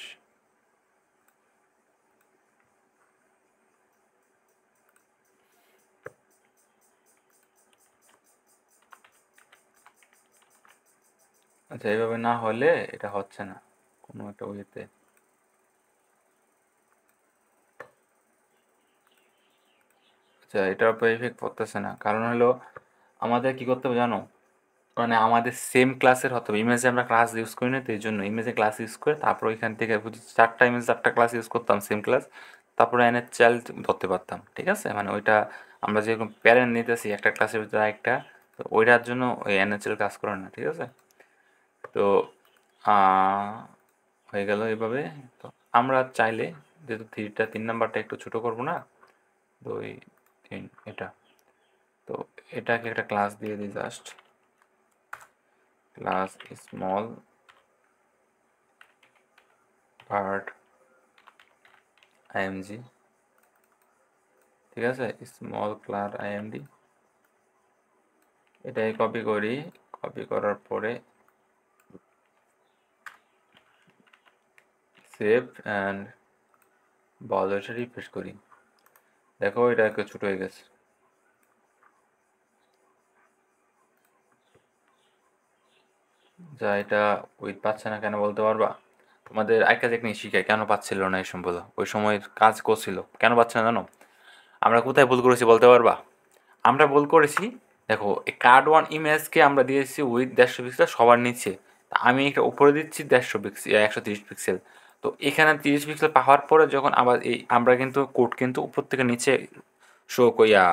আচ্ছা, এইভাবে না হলে এটা হচ্ছে না কোনো একটা ওয়েতে। আচ্ছা, এটার উপর ইফেক্ট পড়তেছে না, কারণ হলো আমাদের কি করতে হবে জানো, মানে আমাদের সেম ক্লাসের হতে হবে। ইমেজে আমরা ক্লাস ইউজ করি না, তো এই জন্য ইমেজে ক্লাস ইউজ করে তারপর ওইখান থেকে বুঝি 4টা ইমেজ 4টা ক্লাস ইউজ করতাম সেম ক্লাস, তারপরে এনে চাইল্ড ধরতে পারতাম, ঠিক আছে? মানে ওইটা আমরা যেরকম প্যারেন্ট নিতেছি একটা ক্লাসের ভিতরে একটা, তো ওইটার জন্য ওই এনএচএল কাজ করে না, ঠিক আছে? তো হয়ে গেল এভাবে। তো আমরা চাইলে যেহেতু 3 নাম্বারটা একটু ছোট করব না, 2 3 এটা, তো এটাকে একটা ক্লাস দিয়ে দিই, just class small part IMG, ঠিক আছে? স্মল ক্লাস আইএমডি, এটাই কপি করি। কপি করার পরে সেভ অ্যান্ড ব্রাউজারটা রিফ্রেশ করি। দেখো এটা একটু ছোট হয়ে গেছে। যা, এটা উইথ পাচ্ছে না কেন বলতে পারবা? তোমাদের একটা টেকনিক শিখাই, কেন পাচ্ছিল না এই সময় বলো, ওই সময় কাজ করছিল কেন পাচ্ছে না জানো? আমরা কোথায় ভুল করেছি বলতে পারবা? আমরা ভুল করেছি, দেখো এই কার্ড1 ইমেজকে আমরা দিয়েছি উইথ 150 পিক্সেল সবার নিচে, তা আমি একটা উপরে দিচ্ছি 150 পিক্সেল 130 পিক্সেল। তো এখানে 30 পিক্সেল পাওয়ার পরে যখন আবার এই আমরা কিন্তু কোড কিন্তু উপর থেকে নিচে শো ইয়া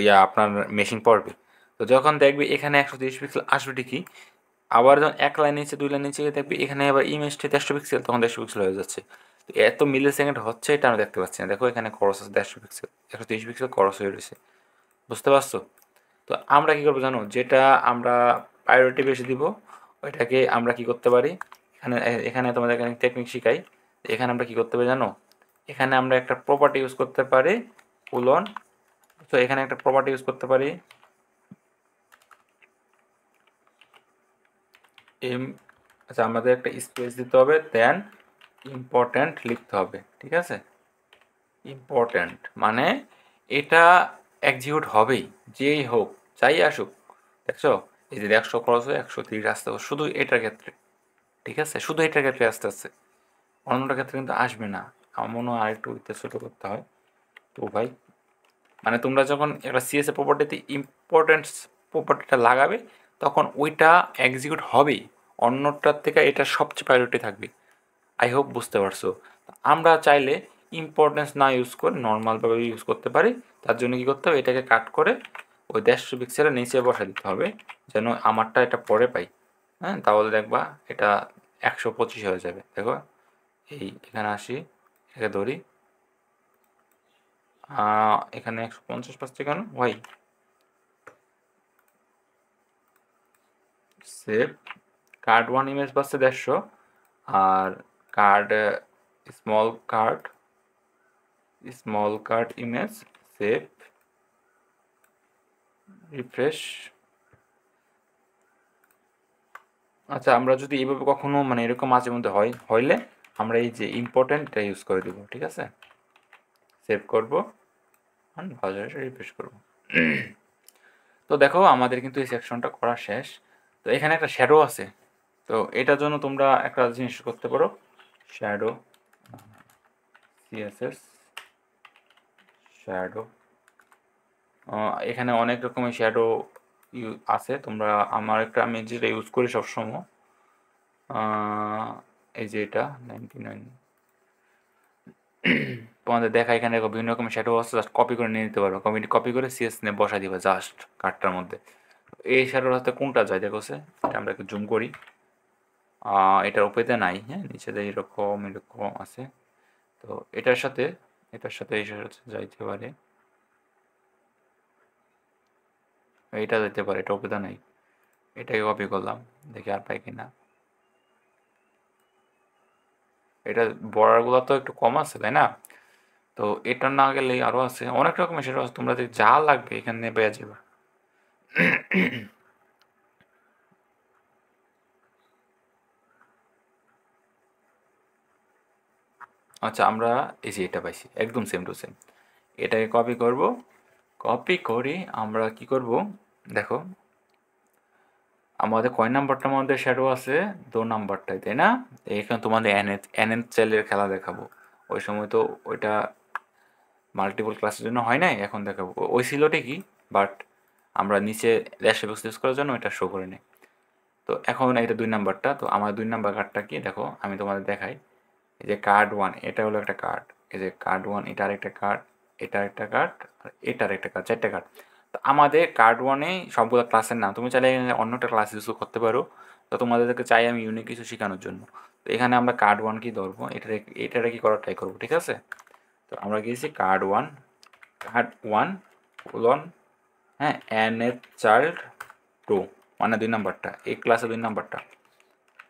ইয়া আপনার মেশিন পড়বে। তো যখন দেখবি এখানে 130 পিক্সেল আসবে ঠিকই, আবার যখন 1 লাইন নিচে 2 লাইন নিচে গিয়ে দেখবি এখানে আবার ইমেজটা 150 পিক্সেল, তখন 150 পিক্সেল হয়ে যাচ্ছে। তো এত মিলি সেকেন্ড হচ্ছে, এটা আমরা দেখতে পাচ্ছি না। দেখো এখানে খরচ আছে 150 পিক্সেল, 130 পিক্সেল খরচ হয়ে রয়েছে, বুঝতে পারছো? তো আমরা কী করবো জানো, যেটা আমরা প্রায়োরিটি বেশি দিব ওইটাকে আমরা কি করতে পারি, এখানে এখানে তোমাদের এখানে টেকনিক শিখাই। এখানে আমরা কি করতে পারি জানো, এখানে আমরা একটা প্রপার্টি ইউজ করতে পারি উলন। তো এখানে একটা প্রপার্টি ইউজ করতে পারি আচ্ছা, আমাদের একটা স্পেস দিতে হবে, দেন ইম্পর্ট্যান্ট লিখতে হবে, ঠিক আছে? ইম্পর্ট্যান্ট মানে এটা এক্সিকিউট হবেই, যেই হোক, যাই আসুক। দেখছো, এই যে 100 খরচ হয়ে 130 আসতে হবে শুধু এটার ক্ষেত্রে, ঠিক আছে? শুধু এটার ক্ষেত্রে আসতে আসছে, অন্যটার ক্ষেত্রে কিন্তু আসবে না। আমার মনে হয় আরেকটু ছোটো করতে হয়। তো ভাই, মানে তোমরা যখন একটা সিএসএ প্রপার্টিতে ইম্পর্টেন্স প্রপার্টিটা লাগাবে, তখন ওইটা এক্সিকিউট হবেই, অন্যটার থেকে এটা সবচেয়ে প্রায়োরিটি থাকবে। আই হোপ বুঝতে পারছো। আমরা চাইলে ইম্পর্টেন্স না ইউজ করে নর্মালভাবে ইউজ করতে পারি। তার জন্য কী করতে হবে, এটাকে কাট করে ওই 150 পিক্সেলের নিচে বসা দিতে হবে, যেন আমারটা এটা পরে পাই। হ্যাঁ, তাহলে দেখবা এটা 125 হয়ে যাবে। দেখো এই এখানে আসি, এটাকে ধরি, এখানে 150 পাচ্ছে কেন ভাই? সেভ কার্ড1 ইমেজ পাচ্ছে 150, আর card small card image save refresh. আচ্ছা, আমরা যদি এইভাবে কখনো মানে এরকম মাঝে মধ্যে হইলে আমরা এই যে ইম্পর্টেন্টটা ইউজ করে দিব, ঠিক আছে? সেভ করবো, ব্রাউজারে রিফ্রেশ করবো। তো দেখো আমাদের কিন্তু এই সেকশনটা করা শেষ। তো এখানে একটা শ্যাডো আছে, তো এটার জন্য তোমরা একটা জিনিস করতে পারো, শ্যাডো সিএসএস শ্যাডো। এখানে অনেক রকমের শ্যাডো আছে, তোমরা আমি যেটা ইউজ করি সবসময়, এই যে এটা 99 তোমাদের দেখা, এখানে দেখো বিভিন্ন রকমের শ্যাডো আছে, জাস্ট কপি করে নিয়ে নিতে পারো। কপি করে সিএস নিয়ে বসাই দিবা জাস্ট কার্ডটার মধ্যে। এই শ্যাডোর হাতে কোনটা যায় দেখো, এটা আমরা একটু জুম করি, এটার উপরেতে নাই, হ্যাঁ নিচেতে এরকম এরকম আছে। তো এটার সাথে এই সাথে যাইতে পারে, এটা যেতে পারে, এটা উপরে নাই। এটাকে কপি করলাম, দেখি আর পাই কিনা। এটা বর্ডারগুলো তো একটু কম আছে, তাই না? তো এটা না গেলে আরও আছে অনেক রকমের, সেটা আছে তোমরা যা লাগবে এখানে পেয়ে যাবে। আচ্ছা, আমরা এই যে এটা পাইছি একদম সেম টু সেম। এটাকে কপি করব, কপি করে আমরা কি করব, দেখো আমাদের কয় নাম্বারটার মধ্যে শ্যাডো আছে, 2 নাম্বারটায়, তাই না? এখানে তোমাদের এনএন চাইলের খেলা দেখাবো। ওই সময় তো ওইটা মাল্টিপল ক্লাসের জন্য হয় নাই, এখন দেখাবো। ওই ছিল ঠিকই, বাট আমরা নিচে ড্যাশ বক্স ইউজ করার জন্য ওইটা শো করে নিই। তো এখন এটা 2 নাম্বারটা, তো আমার 2 নাম্বার কার্ডটা কি দেখো, আমি তোমাদের দেখাই। এই যে কার্ড 1 এটা হলো একটা কার্ড, এই যে কার্ড 1 এটা আরেকটা কার্ড, এটা আরেকটা কার্ড, আর এটা আরেকটা কার্ড, 4টা কার্ড। তো আমাদের কার্ড 1 এ সবগুলো ক্লাসের নাম, তুমি চাইলে এখানে অন্য একটা ক্লাস ইউজ করতে পারো। তো তোমাদেরকে চাই আমি ইউনিক কিছু শেখানোর জন্য। তো এখানে আমরা কার্ড 1 কি ধরবো, এটা কি করার ট্রাই করবো, ঠিক আছে? তো আমরা গিয়েছি কার্ড 1, কার্ড 1 কোলন, হ্যাঁ, এন এফ চাইল্ড 2, মানে 2 নাম্বারটা, এই ক্লাসে 2 নাম্বারটা,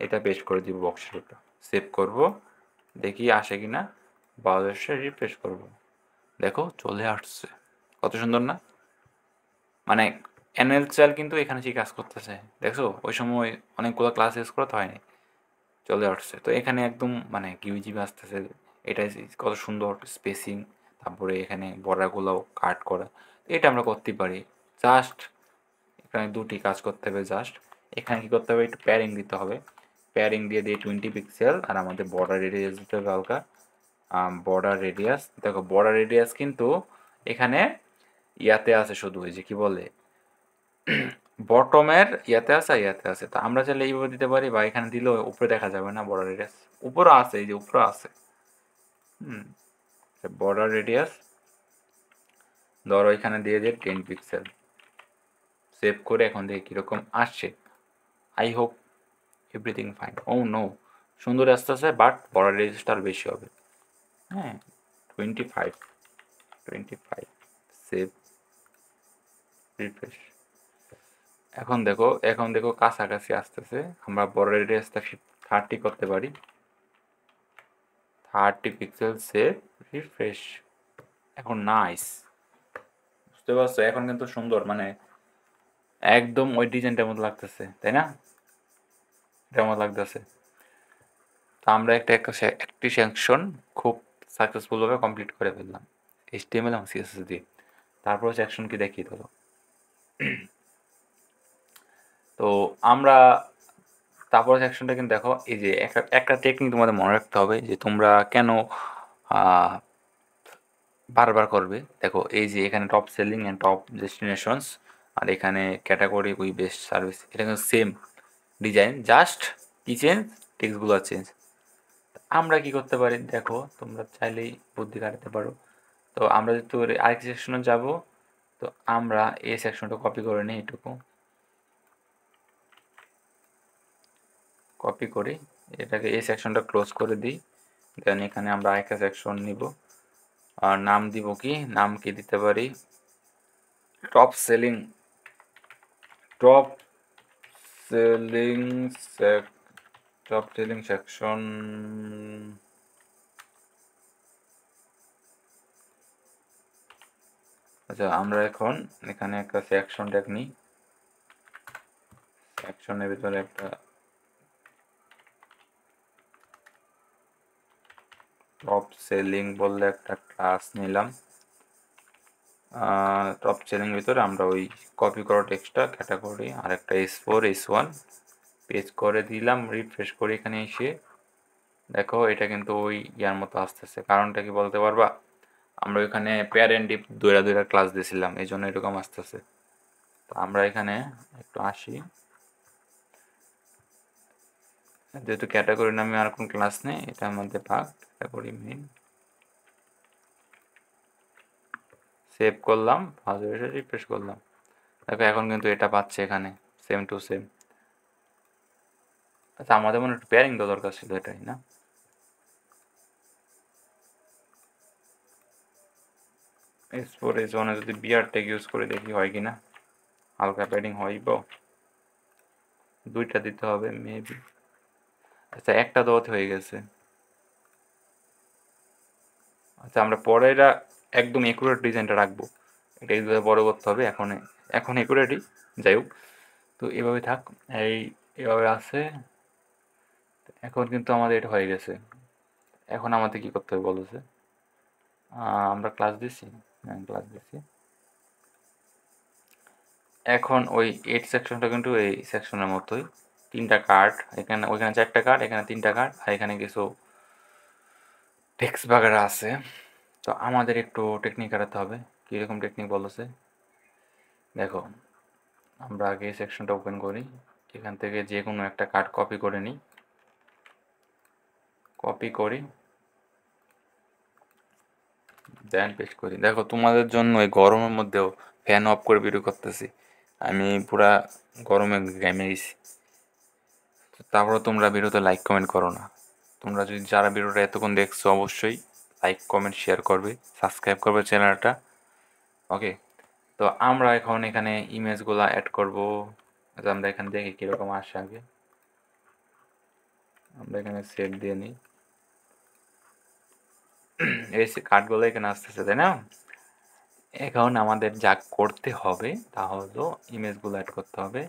এটা পেস্ট করে দিব বক্সের উপর, সেভ করব, দেখি আসে কি না, ব্রাউজারে রিফ্রেশ করব, দেখো চলে আসছে। কত সুন্দর না? মানে এনএল চাইল্ড কিন্তু এখানে সেই কাজ করতেছে, দেখছো? ওই সময় অনেকগুলো ক্লাস ইউজ করতে হয়নি, চলে আসছে। তো এখানে একদম মানে কিউজিবি আসতেছে, এটা কত সুন্দর স্পেসিং, তারপরে এখানে বর্ডারগুলোও কাট করা, এটা আমরা করতে পারি। জাস্ট এখানে দুটি কাজ করতে হবে, জাস্ট এখানে কি করতে হবে, একটু প্যারিং দিতে হবে, প্যারিং দিয়ে 20 পিক্সেল, আর আমাদের বর্ডার রেডিয়াস দিতে হবে হালকা। বর্ডার রেডিয়াস, দেখো বর্ডার রেডিয়াস কিন্তু এখানে ইয়াতে আছে, শুধু ওই যে কি বলে বটমের ইয়াতে আছে, ইয়াতে আছে। তো আমরা চাইলে এইভাবে দিতে পারি, বা এখানে দিলেও উপরে দেখা যাবে না বর্ডার রেডিয়াস, উপরে আছে, এই যে উপরে আছে। হুম, বর্ডার রেডিয়াস ধরো এখানে দিয়ে 10 পিক্সেল, সেভ করে এখন দেখি কীরকম আসছে। I hope everything fine. Oh no, সুন্দর আসতেছে, বাট বর্ডার রেডিয়াসটা আর বেশি হবে। হ্যাঁ, 25, 25, সেভ, রিফ্রেশ। এখন দেখো কাছাকাছি আসতেছে। আমরা বর্ডার রেডিয়াসটা 30 করতে পারি, 30 পিক্সেল, সেভ, রিফ্রেশ। এখন নাইস, বুঝতে পারছো? এখন কিন্তু সুন্দর, মানে একদম ওই ডিজাইনটার মতো লাগতেছে, তাই না? এটার মতো লাগতেছে। তো আমরা একটি সেকশন খুব সাকসেসফুলভাবে কমপ্লিট করে ফেললাম এইচটিএমএল এবং সিএসএস দিয়ে। তারপর সেকশন কি দেখিয়ে দিল। তো আমরা তারপর সেকশনটা কিন্তু দেখো, এই যে একটা টেকনিক তোমাদের মনে রাখতে হবে, যে তোমরা কেন বারবার করবে। দেখো এই যে এখানে top selling and top destinations, আর এখানে ক্যাটাগরি উই বেস্ট সার্ভিস, এটা কিন্তু সেম ডিজাইন, জাস্ট কি চেঞ্জ, টেক্সটগুলো চেঞ্জ। আমরা কি করতে পারি, দেখো তোমরা চাইলেই বুদ্ধি কাটাতে পারো। তো আমরা যেহেতু আরেকটি সেকশনে যাব, তো আমরা এই সেকশনটা কপি করে নিই, এটুকু কপি করি, এটাকে এই সেকশনটা ক্লোজ করে দিই। দেন এখানে আমরা আরেকটা সেকশন নিব, আর নাম দিব কি, নাম কি দিতে পারি, টপ সেলিং, টপ সেলিং সেক টপ সেলিং সেকশন। আচ্ছা, আমরা এখন এখানে একটা সেকশন ট্যাগ নিই, সেকশনের ভিতরে একটা টপ সেলিং বললে একটা ক্লাস নিলাম। টপ সেলিং ভিতরে আমরা ওই কপি করা টেক্সটটা ক্যাটাগরি আর একটা S4 S1 পেজ করে দিলাম, রিফ্রেশ করি। এখানে এসে দেখো এটা কিন্তু ওই ইয়ার মতো আসতেছে, কারণটা কি বলতে পারবা? আমরা ওইখানে প্যারেন্ট ডিপ দুইটা দুইটা ক্লাস দিয়েছিলাম, এই জন্য এরকম আসতেছে। তো আমরা এখানে একটু আসি, যেহেতু ক্যাটাগরি নামে আর কোন ক্লাস নেই, এটার মধ্যে ভাগ ক্যাটাগরি মেইন, সেভ করলাম, ফার্স্ট এসে রিফ্রেশ করলাম, দেখো এখন কিন্তু এটা পাচ্ছে এখানে সেম টু সেম। আচ্ছা, আমাদের মনে একটু প্যারিং তো দরকার ছিল, এটাই না? S4 S1 যদি বিআর ট্যাগ ইউজ করে দেখি হয় কিনা, হালকা প্যাডিং হইব, দুইটা দিতে হবে মেবি। আচ্ছা, একটা দেওয়াতে হয়ে গেছে। আচ্ছা, আমরা পরে এটা একদম একুরেট ডিজাইনটা রাখবো, এটা এইভাবে বড় করতে হবে। এখন একুরেটই, যাই হোক। তো এভাবে থাক, এই এভাবে আছে। এখন কিন্তু আমাদের এটা হয়ে গেছে। এখন আমাদের কি করতে হবে বলো যে, আমরা ক্লাস দিছি, হ্যাঁ ক্লাস দিছি। এখন ওই এইট সেকশনটা কিন্তু এই সেকশনের মতোই, তিনটা কার্ড, এখানে ওইখানে চারটা কার্ড, এখানে তিনটা কার্ড, আর এখানে কিছু টেক্সট বাগেরা আছে। তো আমাদের একটু টেকনিক খাটাতে হবে। কীরকম টেকনিক বলছে দেখো, আমরা আগে এই সেকশনটা ওপেন করি, এখান থেকে যে কোনো একটা কার্ড কপি করে নিই, কপি করি, দেন পেস্ট করি। দেখো তোমাদের জন্য এই গরমের মধ্যেও ফ্যান অফ করে ভিডিও করতেছি, আমি পুরা গরমে ঘেমে গেছি। তারপরে তোমরা ভিডিওতে লাইক কমেন্ট করো না। তোমরা যদি যারা ভিডিওটা এতক্ষণ দেখছো অবশ্যই লাইক কমেন্ট শেয়ার করবে, সাবস্ক্রাইব করবে চ্যানেলটা। ওকে, তো আমরা এখন এখানে ইমেজগুলো অ্যাড করব। আচ্ছা, আমরা এখানে দেখি কীরকম আসে আগে। আমরা এখানে সেভ দিয়ে নিই, এই কার্ডগুলো এখানে আসতেছে তাই না। এখন আমাদের যা করতে হবে তা হলো ইমেজগুলো অ্যাড করতে হবে।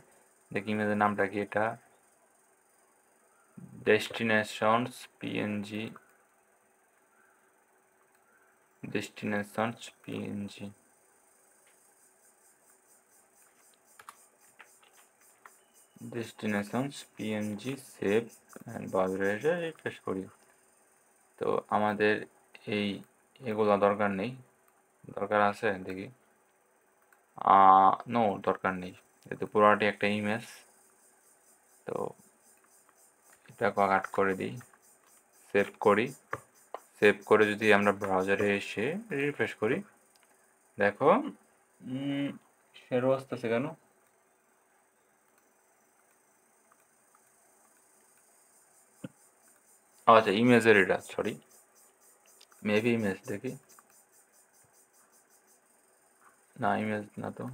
দেখি ইমেজের নামটা কি, এটা destinations PNG, destinations PNG, destinations PNG, save and ব্রাউজারে রিফ্রেশ করি। তো আমাদের এই এগুলো দরকার নেই, দরকার আছে দেখি, নো দরকার নেই, যেহেতু পুরোটি একটা ইমেজ। তো এটা কাট করে দিই, সেভ করি। সেভ করে যদি আমরা ব্রাউজারে এসে রিফ্রেশ করি, দেখো শেরও আসতেছে কেন? আচ্ছা, ইমেজের এটা, সরি, মেবি ইমেজ, দেখি, না ইমেজ না তো,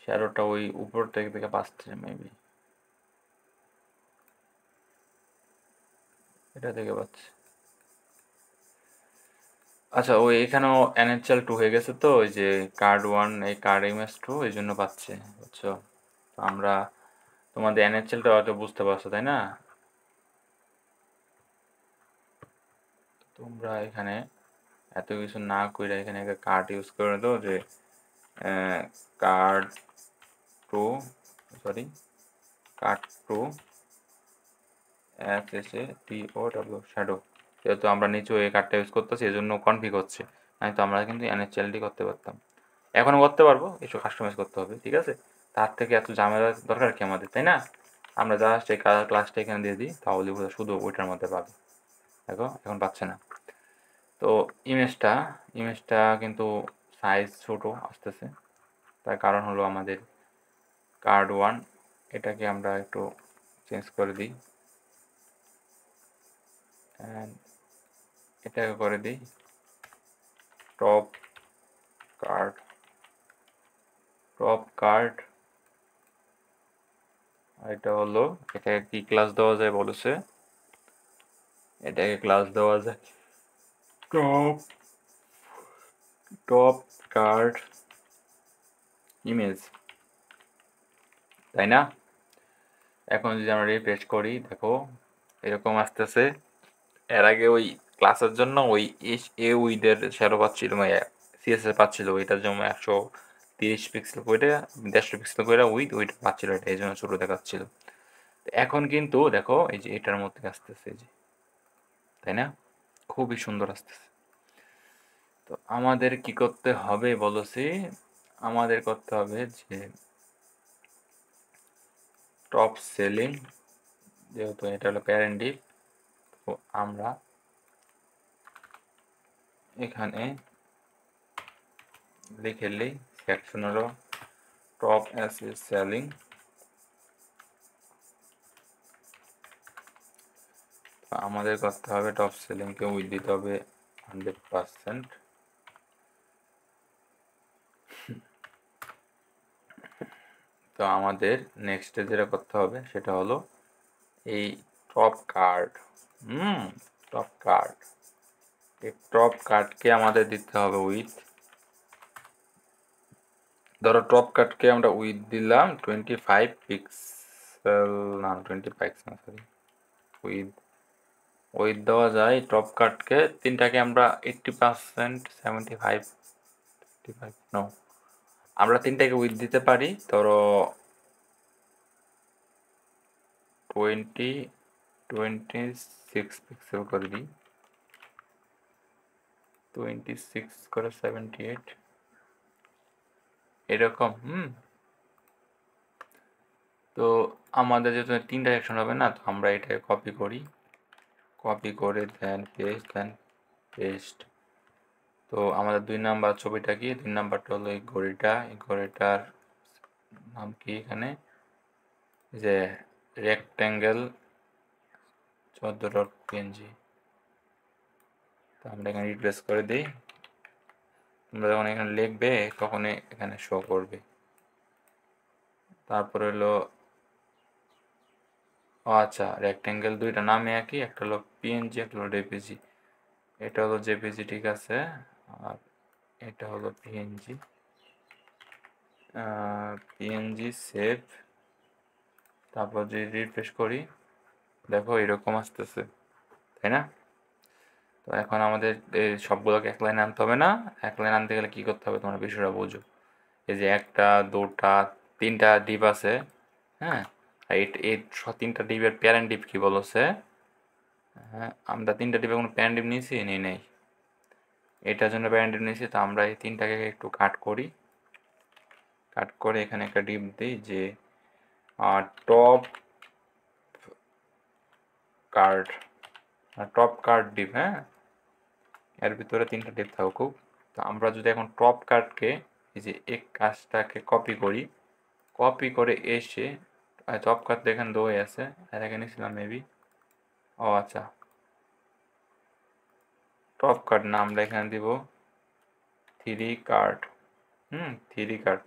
শ্যাডোটা ওই উপর থেকে পাচ্ছে মেবি, এটা থেকে পাচ্ছে। আচ্ছা, ওই এখানেও এনএচএল 2 হয়ে গেছে, তো ওই যে কার্ড 1 এই কার্ড ইমেজ 2 এই জন্য পাচ্ছে, বুঝছো। তো আমরা তোমাদের এনএচএলটা হয়তো বুঝতে পারছো তাই না। তোমরা এখানে এত কিছু না করে এখানে একটা কার্ড ইউজ করে দাও, যে card 2, sorry card 2 SHADOW shadow, যেহেতু আমরা নিচে এই কার্ডটা ইউজ করতেছি এই জন্য কনফিগ হচ্ছে, নাই তো আমরা কিন্তু এনএচএলডি করতে পারতাম, এখনও করতে পারবো, একটু কাস্টমাইজ করতে হবে, ঠিক আছে। তার থেকে এত ঝামেলা দরকার কি আমাদের, তাই না। আমরা জাস্ট এই ক্লাসটা এখানে দিয়ে দিই, তাহলে শুধু ওইটার মধ্যে পাবে। দেখো এখন পাচ্ছে না। তো ইমেজটা কিন্তু সাইজ ছোট আসতেছে, তার কারণ হলো আমাদের কার্ড 1, এটাকে আমরা একটু চেঞ্জ করে দিই, অ্যান্ড এটাকে করে দিই টপ কার্ড। এটা হলো, এটাকে কি ক্লাস দেওয়া যায় বলেছে, এটাকে ক্লাস দেওয়া যায় টপ কার্ড ইমেজ, তাই না। এখন যদি আমরা রিফ্রেশ করি, দেখো এরকম আসতেছে। এর আগে ওই ক্লাসের জন্য ওই এ উইডের শ্যাডো পাচ্ছিল, মানে সিএসএস পাচ্ছিল, ওইটার জন্য 130 পিক্সেল করে, 150 পিক্সেল করে উইড পাচ্ছিল, এটা এই জন্য ছোটো দেখাচ্ছিল। এখন কিন্তু দেখো এই যে এটার মধ্যে আসতেছে, যে তাই না, খুবই সুন্দর আসতেছে। তো আমাদের কি করতে হবে বলছি, আমাদের করতে হবে যে টপ সেলিং, যেহেতু এটা হলো প্যারেন্ট ডিপ, তো আমরা এখানে লিখে নিই সেকশন হলো টপ সেলিং, আমাদের করতে হবে টপ সেলিংকে উইথ দিতে হবে 100%। তো আমাদের নেক্সটে যেটা করতে হবে সেটা হলো এই টপ কার্ড, টপ কার্ড, এই টপ কার্ডকে আমাদের দিতে হবে উইথ, ধরো টপ কার্ডকে আমরা উইথ দিলাম 25 পিক্সেল, না 25 না সরি, উইথ উইথ দেওয়া যায় টপ কার্ডকে তিনটাকে আমরা 80%, 75, 55 নো, আমরা তিনটাকে উইথ দিতে পারি। ধরো 26 পিক্সেল করে দিই, 26 করে 78 এরকম। তো আমাদের যেহেতু তিনটা অ্যাকশন হবে না, তো আমরা এটাকে কপি করি, কপি করে দেন পেস্ট। তো আমাদের 2 নাম্বার ছবিটা কি, 2 নাম্বারটা হলো এই ঘড়িটা, এই ঘড়িটার নাম কি এখানে, যে রেক্ট্যাঙ্গেল 14.png। তো আমরা এখানে রিপ্লেস করে দিই, তোমরা যখন এখানে লিখবে তখন এখানে শো করবে। তারপরে হলো, আচ্ছা রেক্ট্যাঙ্গেল দুইটা নামে একই, একটা হলো পিএনজি, একটা হলো জেপিজি। এটা হলো জেপিজি, ঠিক আছে, আর এটা হলো পিএনজি। পিএনজি সেভ, তারপর যদি রিফ্রেশ করি দেখো এরকম আসতেছে, তাই না? তো এখন আমাদের এই সবগুলোকে এক লাইনে আনতে হবে না, এক লাইনে আনতে গেলে কী করতে হবে তোমরা বিষয়টা বোঝো। এই যে একটা, দুটা, তিনটা ডিপ আছে, হ্যাঁ, এই এই তিনটা ডিপের প্যারেন্ট ডিপ কী বলছে, হ্যাঁ আমরা তিনটা ডিপে কোনো প্যারেন্ট ডিপ নিয়েছি, নেই নেই, এটার জন্য প্যারেন্ট ডিপ নিয়েছি। তো আমরা এই তিনটাকে একটু কাট করি, কাট করে এখানে একটা ডিপ দিই যে top card, top card deep, হ্যাঁ এর ভিতরে তিনটা ডিপ থাকুক। তো আমরা যদি এখন টপ কার্ডকে এই যে এক কাজটাকে কপি করি, কপি করে এসে টপ কার্ড এখানে দই আছে, আর এখানে ছিলাম মেবি, ও আচ্ছা টপ কার্ড না, আমরা এখানে দিব 3 কার্ড, 3 কার্ড।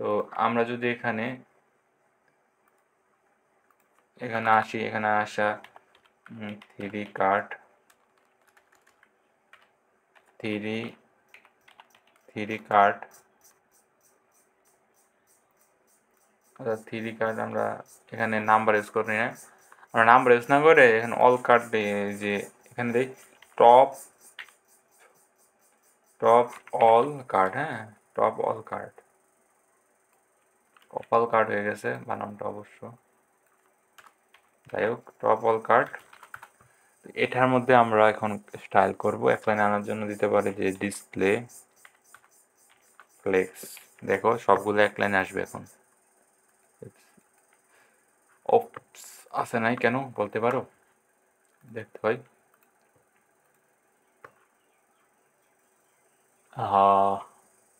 তো আমরা যদি এখানে এখানে আসি, এখানে আসা 3 কার্ড, 3 কার্ড, আচ্ছা 3 কার্ড আমরা এখানে নাম্বার ইউজ করি না, আমরা নাম্বার ইউজ না করে এখানে অল কার্ড যে এখানে দিই টপ অল কার্ড, হ্যাঁ টপ অল কার্ড, কপাল কার্ড হয়ে গেছে বানানটা অবশ্য, যাই হোক টপ অল কার্ড। এটার মধ্যে আমরা এখন স্টাইল করব, এক লাইন আনার জন্য দিতে পারি যে ডিসপ্লে ফ্লেক্স, দেখো সবগুলো এক লাইনে আসবে এখন। ওপস আসে নাই কেন বলতে পারো, দেখতে হয়।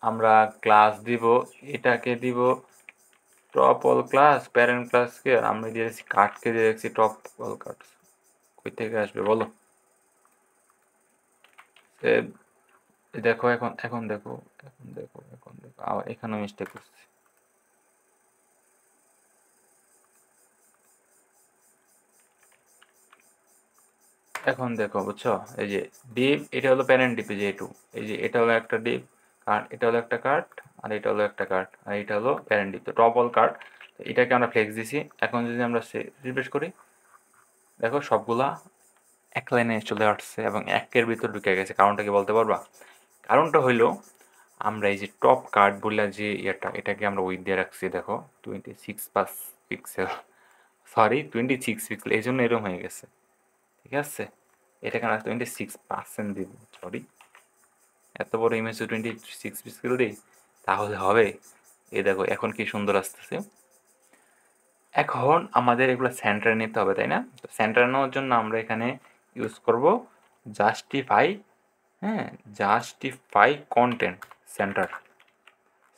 আমরা ক্লাস দিব, এটাকে দিব টপ অল ক্লাস, প্যারেন্ট ক্লাসকে, আর আমরা দিয়ে দিচ্ছি কার্ডকে দিয়ে দিচ্ছি টপ অল কার্ড। কই থেকে আসবে বলো, দেখো এখন, এখন দেখো, এখন দেখো, এখন দেখো, এখানে মিস্টেক করছি। এখন দেখো বুঝছো, এই যে ডিপ, এটা হলো প্যারেন্ট ডিপ, এই যে এটু, এই যে এটা হলো একটা ডিপ কার্ড, এটা হলো একটা কার্ড, আর এটা হলো একটা কার্ড, আর এটা হলো প্যারেন্ট ডিপ, তো টপ অল কার্ড। এটাকে আমরা ফ্লেক্স দিছি। এখন যদি আমরা রিফ্রেশ করি দেখো সবগুলা এক লাইনে চলে আসছে এবং একের ভিতর ঢুকে গেছে। কারণটা কি বলতে পারবা? কারণটা হইলো আমরা এই যে টপ কার্ড বললা যে এটাকে আমরা উইথ দিয়ে রাখছি, দেখো 26 পিক্সেল, সরি 26 পিক্সেল, এই জন্য এরকম হয়ে গেছে, ঠিক আছে। এটাকে আমরা 26% দিব, সরি এত বড় ইমেজ 26 পিক্সেল দিই তাহলে হবে? এই দেখো এখন কি সুন্দর আসতেছে। এখন আমাদের এগুলো সেন্টারে নিতে হবে, তাই না? তো সেন্টারে নেওয়ার জন্য আমরা এখানে ইউজ করব জাস্টিফাই, হ্যাঁ জাস্টিফাই কন্টেন্ট সেন্টার,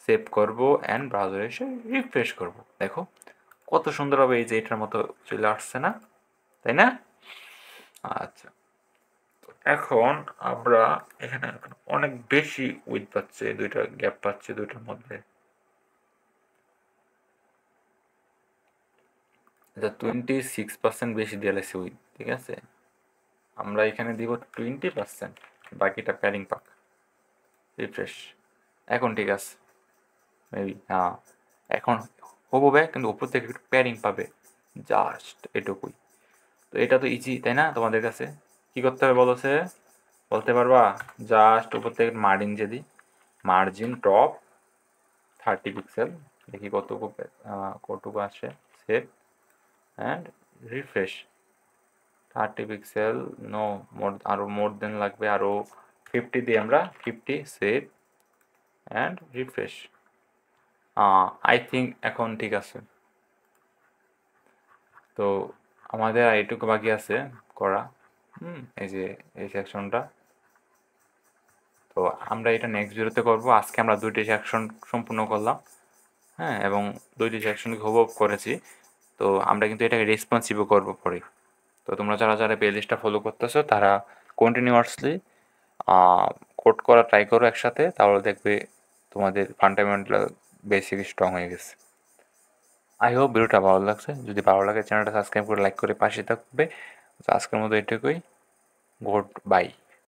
সেভ করব অ্যান্ড ব্রাউজারে এসে রিফ্রেশ করব, দেখো কত সুন্দর হবে, এই যে এটার মতো চলে আসছে না, তাই না? আচ্ছা, এখন আমরা এখানে অনেক বেশি উইথ পাচ্ছে, দুইটা গ্যাপ পাচ্ছে দুইটার মধ্যে, এটা 26% বেশি দিয়ে লাগছে উইথ, ঠিক আছে। আমরা এখানে দিব 20%, বাকিটা প্যারিং পাক। রিফ্রেশ। এখন ঠিক আছে মেবি, হ্যাঁ এখন হবে, কিন্তু উপর থেকে একটু প্যারিং পাবে, জাস্ট এটুকুই। তো এটা তো ইজি তাই না তোমাদের কাছে? কি করতে হবে বলো সে, বলতে পারবা? জাস্ট উপর থেকে মার্জিন যে দিই, মার্জিন টপ 30 পিক্সেল, দেখি কতটুকু আসে, save and refresh. 30 pixel, no more, আরও মোর দেন লাগবে, আরও 50 দিই আমরা, 50, save and refresh. I think এখন ঠিক আছে। তো আমাদের আর এইটুকু বাকি আছে করা, এই যে এই সেকশনটা। তো আমরা এটা নেক্সট ভিডিওতে করবো। আজকে আমরা 2টি সেকশন সম্পূর্ণ করলাম, হ্যাঁ, এবং 2টি সেকশনকে হুবহু করেছি। তো আমরা কিন্তু এটাকে রেসপন্সিভও করবো পরে। তো তোমরা যারা যারা প্লে লিস্টটা ফলো করতেছো তারা কন্টিনিউয়াসলি কোড করা ট্রাই করো একসাথে, তাহলে দেখবে তোমাদের ফান্ডামেন্টাল বেসিক স্ট্রং হয়ে গেছে। আই হোপ ভিডিওটা ভালো লাগছে। যদি ভালো লাগে চ্যানেলটা সাবস্ক্রাইব করে লাইক করে পাশে থাকবে। তো আজকের মতো এটুকুই। Good bye.